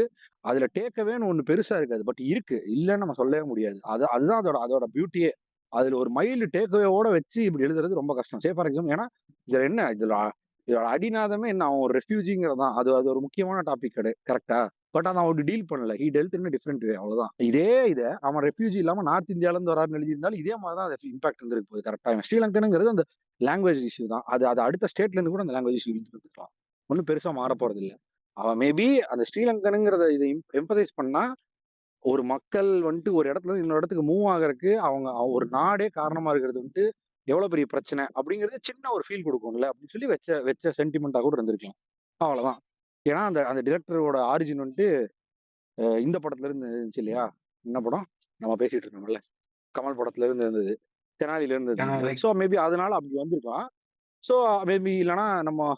அதுல டேக்கவேன்னு ஒண்ணு பெருசா இருக்காது, பட் இருக்கு, இல்லைன்னு நம்ம சொல்லவே முடியாது. அதுதான் அதோட பியூட்டியே. அதுல ஒரு மைல்டு டேக்அவேவோட வச்சு இப்படி எழுதுறது ரொம்ப கஷ்டம். ஃபார் எக்ஸாம்பிள் ஏன்னா இதோட அடிநாதமே என்ன, அவன் ஒரு ரெஃப்யூஜிங்கிறதான். அது ஒரு முக்கியமான டாபிக் கரெக்டா. பட் அதை அவன் டீல் பண்ணல, he dealt in different way, அவ்வளவுதான். இதை அவன் ரெஃப்யூஜி இல்லாம நார்த் இந்தியால இருந்து வராருன்னு எழுதியிருந்தாலும் இதே மாதிரி தான் அது இம்பாக்ட் இருந்திருக்கு போகுது, கரெக்டா. ஸ்ரீலங்கனுங்கிறது அந்த லாங்குவேஜ் இஷ்யூ தான், அது அடுத்த ஸ்டேட்ல இருந்து கூட அந்த லாங்குவேஜ் இஷ்யூ இருந்துருக்கலாம், ஒன்றும் பெருசா மாற போறது இல்லை. அவன் மேபி அந்த ஸ்ரீலங்கனுங்கிறத இதை எம்பசைஸ் பண்ணா ஒரு மக்கள் வந்துட்டு ஒரு இடத்துல இருந்து இன்னொரு இடத்துக்கு மூவ் ஆகறதுக்கு ஒரு நாடே காரணமா இருக்கிறது வந்துட்டு எவ்வளவு பெரிய பிரச்சனை அப்படிங்கிறது சின்ன ஒரு ஃபீல் கொடுக்கும்ல அப்படின்னு சொல்லி வச்ச வச்ச சென்டிமெண்டா கூட இருந்திருக்கலாம். அவ்வளவுதான். ஏன்னா அந்த அந்த டிரெக்டரோட ஆரிஜின் வந்துட்டு இந்த படத்துல இருந்து இருந்துச்சு இல்லையா? என்ன படம் நம்ம பேசிட்டு இருக்கோம்ல, கமல் படத்துல இருந்து இருந்தது, தெனாலில இருந்து இருந்தது. ஸோ மேபி அதனால அப்படி வந்திருக்கலாம். ஸோ மேபி இல்லைன்னா நம்ம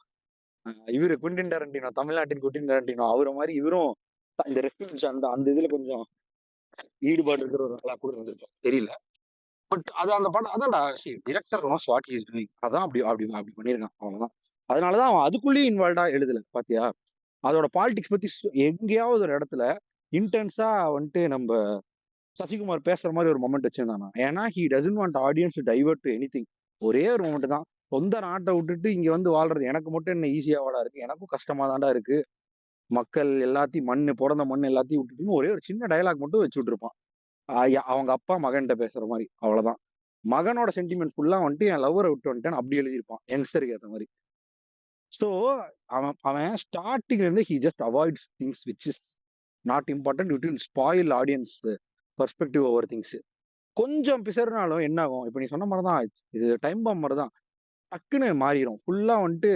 இவரு குவிண்டின் டாரண்டினோ, தமிழ்நாட்டின் குவிண்டின் டாரண்டினோ அவரை மாதிரி இவரும் இந்த ரெஃப்யூஜ் அந்த அந்த இதுல கொஞ்சம் ஈடுபாடு இருக்கிற ஒரு ஆளா கூட இருந்திருக்கும், தெரியல. பட் அது அந்த படம் அதான்டா, director knows what he is doing. அதான் அப்படி அப்படி அப்படி பண்ணியிருக்கான், அவ்வளவுதான். அதனாலதான் அவன் அதுக்குள்ளேயும் இன்வால்வ்டா எழுதல, பாத்தியா? அதோட பாலிடிக்ஸ் பத்தி எங்கேயாவது ஒரு இடத்துல இன்டென்ஸா வந்துட்டு நம்ம சசிகுமார் பேசுற மாதிரி ஒரு மொமெண்ட் வச்சிருந்தானா? ஏன்னா he doesn't want audience to divert to anything. ஒரே ஒரு மொமெண்ட் தான். சொந்த நாட்டை விட்டுட்டு இங்க வந்து வாழ்றது எனக்கு மட்டும் என்ன ஈஸியாவாடா இருக்கு, எனக்கும் கஷ்டமா தான்டா இருக்கு. மக்கள் எல்லாத்தையும் பிறந்த மண் எல்லாத்தையும் விட்டுட்டுன்னு ஒரே ஒரு சின்ன டயலாக் மட்டும் வச்சு விட்டுருப்பான். அவங்க அப்பா மகன்கிட்ட பேசுற மாதிரி, அவ்வளவுதான். மகனோட சென்டிமெண்ட் ஃபுல்லா வந்துட்டு என் லவ்வரை விட்டு வந்துட்டேன் அப்படி எழுதியிருப்பான், யங்ஸ்டருக்கு ஏற்ற மாதிரி. ஸோ அவன் அவன் ஸ்டார்டிங்ல இருந்து he just avoids things which is not important. It will spoil audience perspective over things. கொஞ்சம் பிசறுனாலும் என்ன ஆகும், இப்ப நீ சொன்ன மாதிரி தான், இது டைம் பாம் மாதிரி தான், டக்குன்னு மாறிடும் ஃபுல்லா வந்துட்டு.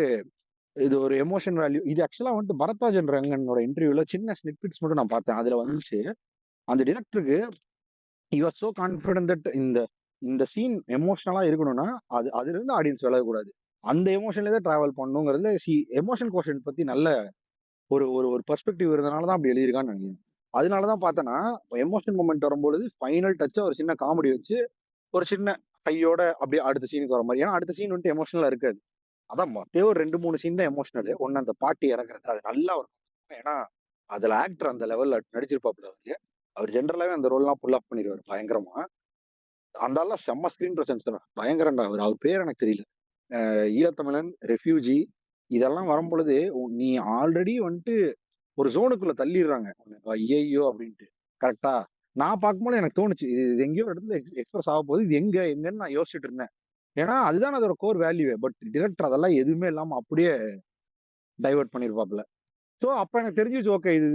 இது ஒரு எமோஷன் வேல்யூ. இது ஆக்சுவலா வந்துட்டு பரத்வாஜன் ரங்கனோட இன்டர்வியூல சின்ன ஸ்னிப்பிட்ஸ் மட்டும் நான் பார்த்தேன். அதுல வந்துச்சு அந்த டிரெக்டருக்கு you are so confident that இந்த இந்த சீன் எமோஷனலா இருக்கணும்னா அதுல இருந்து ஆடியன்ஸ் விலகக்கூடாது, அந்த எமோஷன்ல தான் டிராவல் பண்ணணுங்கிறதுல எமோஷன் கோஷன் பத்தி நல்ல ஒரு ஒரு ஒரு பெர்ஸ்பெக்டிவ் இருந்தனாலதான் அப்படி எழுதியிருக்கான்னு நினைக்கிறேன். அதனாலதான் பார்த்தேன்னா எமோஷன் மூமெண்ட் வரும்பொழுது ஃபைனல் டச்சா ஒரு சின்ன காமெடி வச்சு ஒரு சின்ன கையோட அப்படியே அடுத்த சீனுக்கு வர மாதிரி. ஏன்னா அடுத்த சீன் வந்துட்டு எமோஷனலா இருக்காது. அதான் மொத்தம் ஒரு 2 3 சீன் தான் எமோஷனல். ஒன்னு அந்த பாட்டி இறக்குறது, அது நல்லா இருக்கும். ஏன்னா அதுல ஆக்டர் அந்த லெவல்ல நடிச்சிருப்பாப்ல அவரு. அவர் ஜென்ரலாவே அந்த ரோல்லாம் புல் ஆஃப் பண்ணிடுவாரு பயங்கரமா. அந்த ஆள்லாம் செம்ம ஸ்கிரீன் பிரசன்ஸ் தான், பயங்கரம்டா. அவர் அவர் பேர் எனக்கு தெரியல. ஈழத்தமிழன், ரெஃப்யூஜி இதெல்லாம் வரும்பொழுது நீ ஆல்ரெடி வந்துட்டு ஒரு ஜோனுக்குள்ள தள்ளிடுறாங்க ஐயோ அப்படின்ட்டு. கரெக்டா? நான் பார்க்கும்போது எனக்கு தோணுச்சு இது எங்கேயோ ஒரு இடத்துல எக்ஸ்பிரஸ் ஆக போகுது, இது எங்கன்னு நான் யோசிச்சுட்டு இருந்தேன். ஏன்னா அதுதான் அதோட கோர் வேல்யூவே. பட் டிரெக்டர் அதெல்லாம் எதுவுமே இல்லாம அப்படியே டைவர்ட் பண்ணிருப்பாப்ல. ஸோ அப்ப எனக்கு தெரிஞ்சிச்சு, ஓகே இது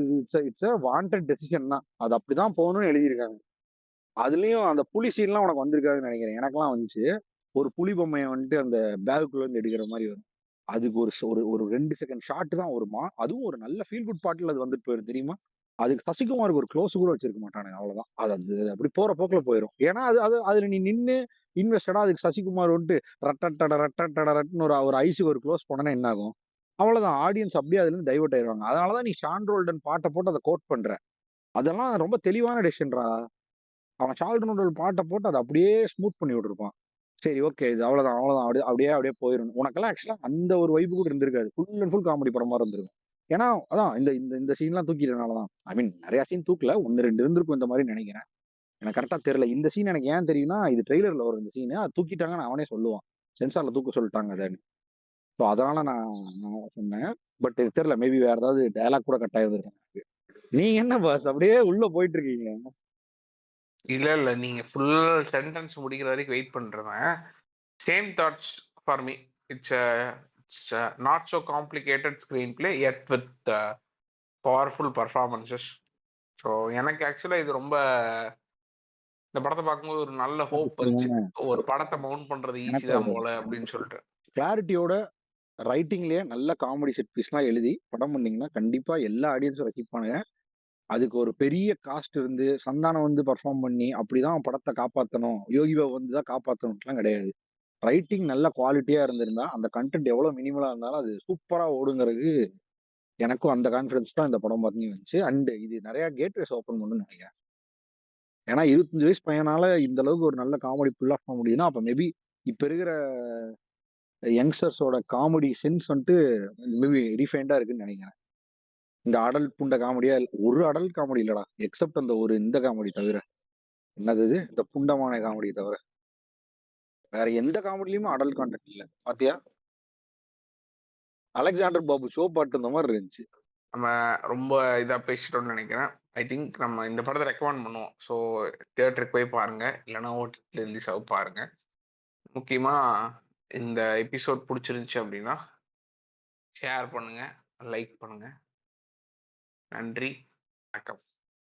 இட்ஸ் வாண்டட் டெசிஷன் தான், அது அப்படிதான் போகணும்னு எழுதியிருக்காங்க. அதுலயும் அந்த புலி சீன்லாம் உனக்கு வந்திருக்காதுன்னு நினைக்கிறேன். எனக்கெல்லாம் வந்துச்சு. ஒரு புலி பொம்மையை வந்துட்டு அந்த பேகுக்குள்ள இருந்து எடுக்கிற மாதிரி வரும். அதுக்கு ஒரு ஒரு ஒரு 2 செகண்ட் ஷாட் தான் வருமா, அதுவும் ஒரு நல்ல ஃபீல் குட் பாட்டில் அது வந்துட்டு போயிடும், தெரியுமா? அதுக்கு சசிகுமாருக்கு ஒரு க்ளோஸ் கூட வச்சிருக்க மாட்டானுங்க, அவ்வளவுதான். அது அது அப்படி போற போக்குல போயிடும். ஏன்னா அது அது அதுல நீ நின்னு இன்வெஸ்டடா அதுக்கு சசிகுமார் வந்துட்டு ரட்டன்னு ஒரு ஒரு ஐஸுக்கு ஒரு க்ளோஸ் போனோன்னா என்ன ஆகும்? அவ்வளவுதான். ஆடியன்ஸ் அப்படியே அதுல இருந்து டைவர்ட் ஆயிடுவாங்க. அதனாலதான் நீ ஷான் ரோல்டன் பாட்டை போட்டு அதை கோட் பண்ற. அதெல்லாம் ரொம்ப தெளிவான டெசிஷன்ரா. அவன் சால்டனோட பாட்டை போட்டு அதை அப்படியே ஸ்மூத் பண்ணி விட்டுருப்பான். சரி, ஓகே, இது அவ்வளவுதான் அவ்வளவுதான், அப்படியே அப்படியே அப்படியே போயிடும். உனக்கெல்லாம் ஆக்சுவலா அந்த ஒரு வைப்பு கூட இருந்திருக்காது, ஃபுல் அண்ட் ஃபுல் காமெடி படம் மாதிரி இருந்திருக்கும். ஏன்னா அதான் இந்த இந்த இந்த சீன்லாம் தூக்கிட்டனாலதான். ஐ மீன் நிறைய சீன் தூக்கல, 1 2 இருந்திருக்கும் இந்த மாதிரி நினைக்கிறேன். எனக்கு கரெக்டா தெரியல. இந்த சீன் எனக்கு ஏன் தெரியும்னா இது ட்ரெய்லர்ல வரும் இந்த சீன், அது தூக்கிட்டாங்கன்னு அவனே சொல்லுவான், சென்சார்ல தூக்க சொல்லிட்டாங்க அதுன்னு. ஸோ அதனால நான் சொன்னேன். பட் எனக்கு தெரியல, மேபி வேற ஏதாவது டயலாக் கூட கட் ஆயிருந்திருக்கும். நீங்க என்ன பாஸ் அப்படியே உள்ள போயிட்டு இருக்கீங்க? இல்ல நீங்க ஃபுல் சென்டென்ஸ் முடிக்கிற வரைக்கும் வெயிட் பண்றேன். Same thoughts for me. It's not so complicated screen play yet with powerful performances. So எனக்கு ஆக்சுவலா இது ரொம்ப, இந்த படத்தை பார்க்கும்போது ஒரு நல்ல ஹோப் வந்துச்சு. ஒரு படத்தை மவுண்ட் பண்றது ஈஸி எனக்கு தான் போல அப்படின்னு சொல்லிட்டு. கிளாரிட்டியோட ரைட்டிங்லயே நல்ல காமெடி செட் பீஸ்லாம் எழுதி படம் பண்ணீங்கன்னா கண்டிப்பா எல்லா ஆடியன்ஸும் ரசிப்பானுங்க. அதுக்கு ஒரு பெரிய காஸ்ட் இருந்து சந்தானம் வந்து பர்ஃபார்ம் பண்ணி அப்படிதான் படத்தை காப்பாற்றணும், யோகி பாபு வந்து தான் காப்பாற்றணும்லாம் கிடையாது. ரைட்டிங் நல்ல குவாலிட்டியா இருந்திருந்தா அந்த கண்டென்ட் எவ்வளவு மினிமலா இருந்தாலும் அது சூப்பரா ஓடுங்கிறது எனக்கும் அந்த கான்ஃபிடன்ஸ் தான் இந்த படம் பார்த்து வந்துச்சு. அண்ட் இது நிறைய கேட்வேஸ் ஓப்பன் பண்ணுன்னு நினைக்கிறேன். ஏன்னா 25 வயசு பையனால இந்த அளவுக்கு ஒரு நல்ல காமெடி புல் ஆஃப் பண்ண முடியுதுன்னா அப்ப மேபி இப்ப இருக்கிற யங்ஸ்டர்ஸோட காமெடி சென்ஸ் வந்துட்டு மேபி ரீஃபைண்டா இருக்குன்னு நினைக்கிறேன். இந்த அடல்ட் புண்ட காமெடியா ஒரு அடல்ட் காமெடி இல்லடா, எக்ஸப்ட் அந்த ஒரு இந்த காமெடி தவிர. என்னது இது, இந்த புண்டமான காமெடி தவிர வேற எந்த காமெடிலயுமே அடல்ட் கான்டென்ட் இல்ல, பாத்தியா? அலெக்சாண்டர் பாபு ஷோ பாட்டு இந்த மாதிரி இருந்துச்சு. நம்ம ரொம்ப இதா பேசிட்டோம்னு நினைக்கிறேன். ஐ திங்க் நம்ம இந்த படத்தை ரெக்கமெண்ட் பண்ணுவோம். ஸோ தியேட்டருக்கு போய் பாருங்க, இல்லைன்னா ஓடிடியில் ரிலீஸ் ஆக பாருங்க. முக்கியமா இந்த எபிசோட் பிடிச்சிருந்துச்சு அப்படின்னா ஷேர் பண்ணுங்க, லைக் பண்ணுங்க. நன்றி. வணக்கம்.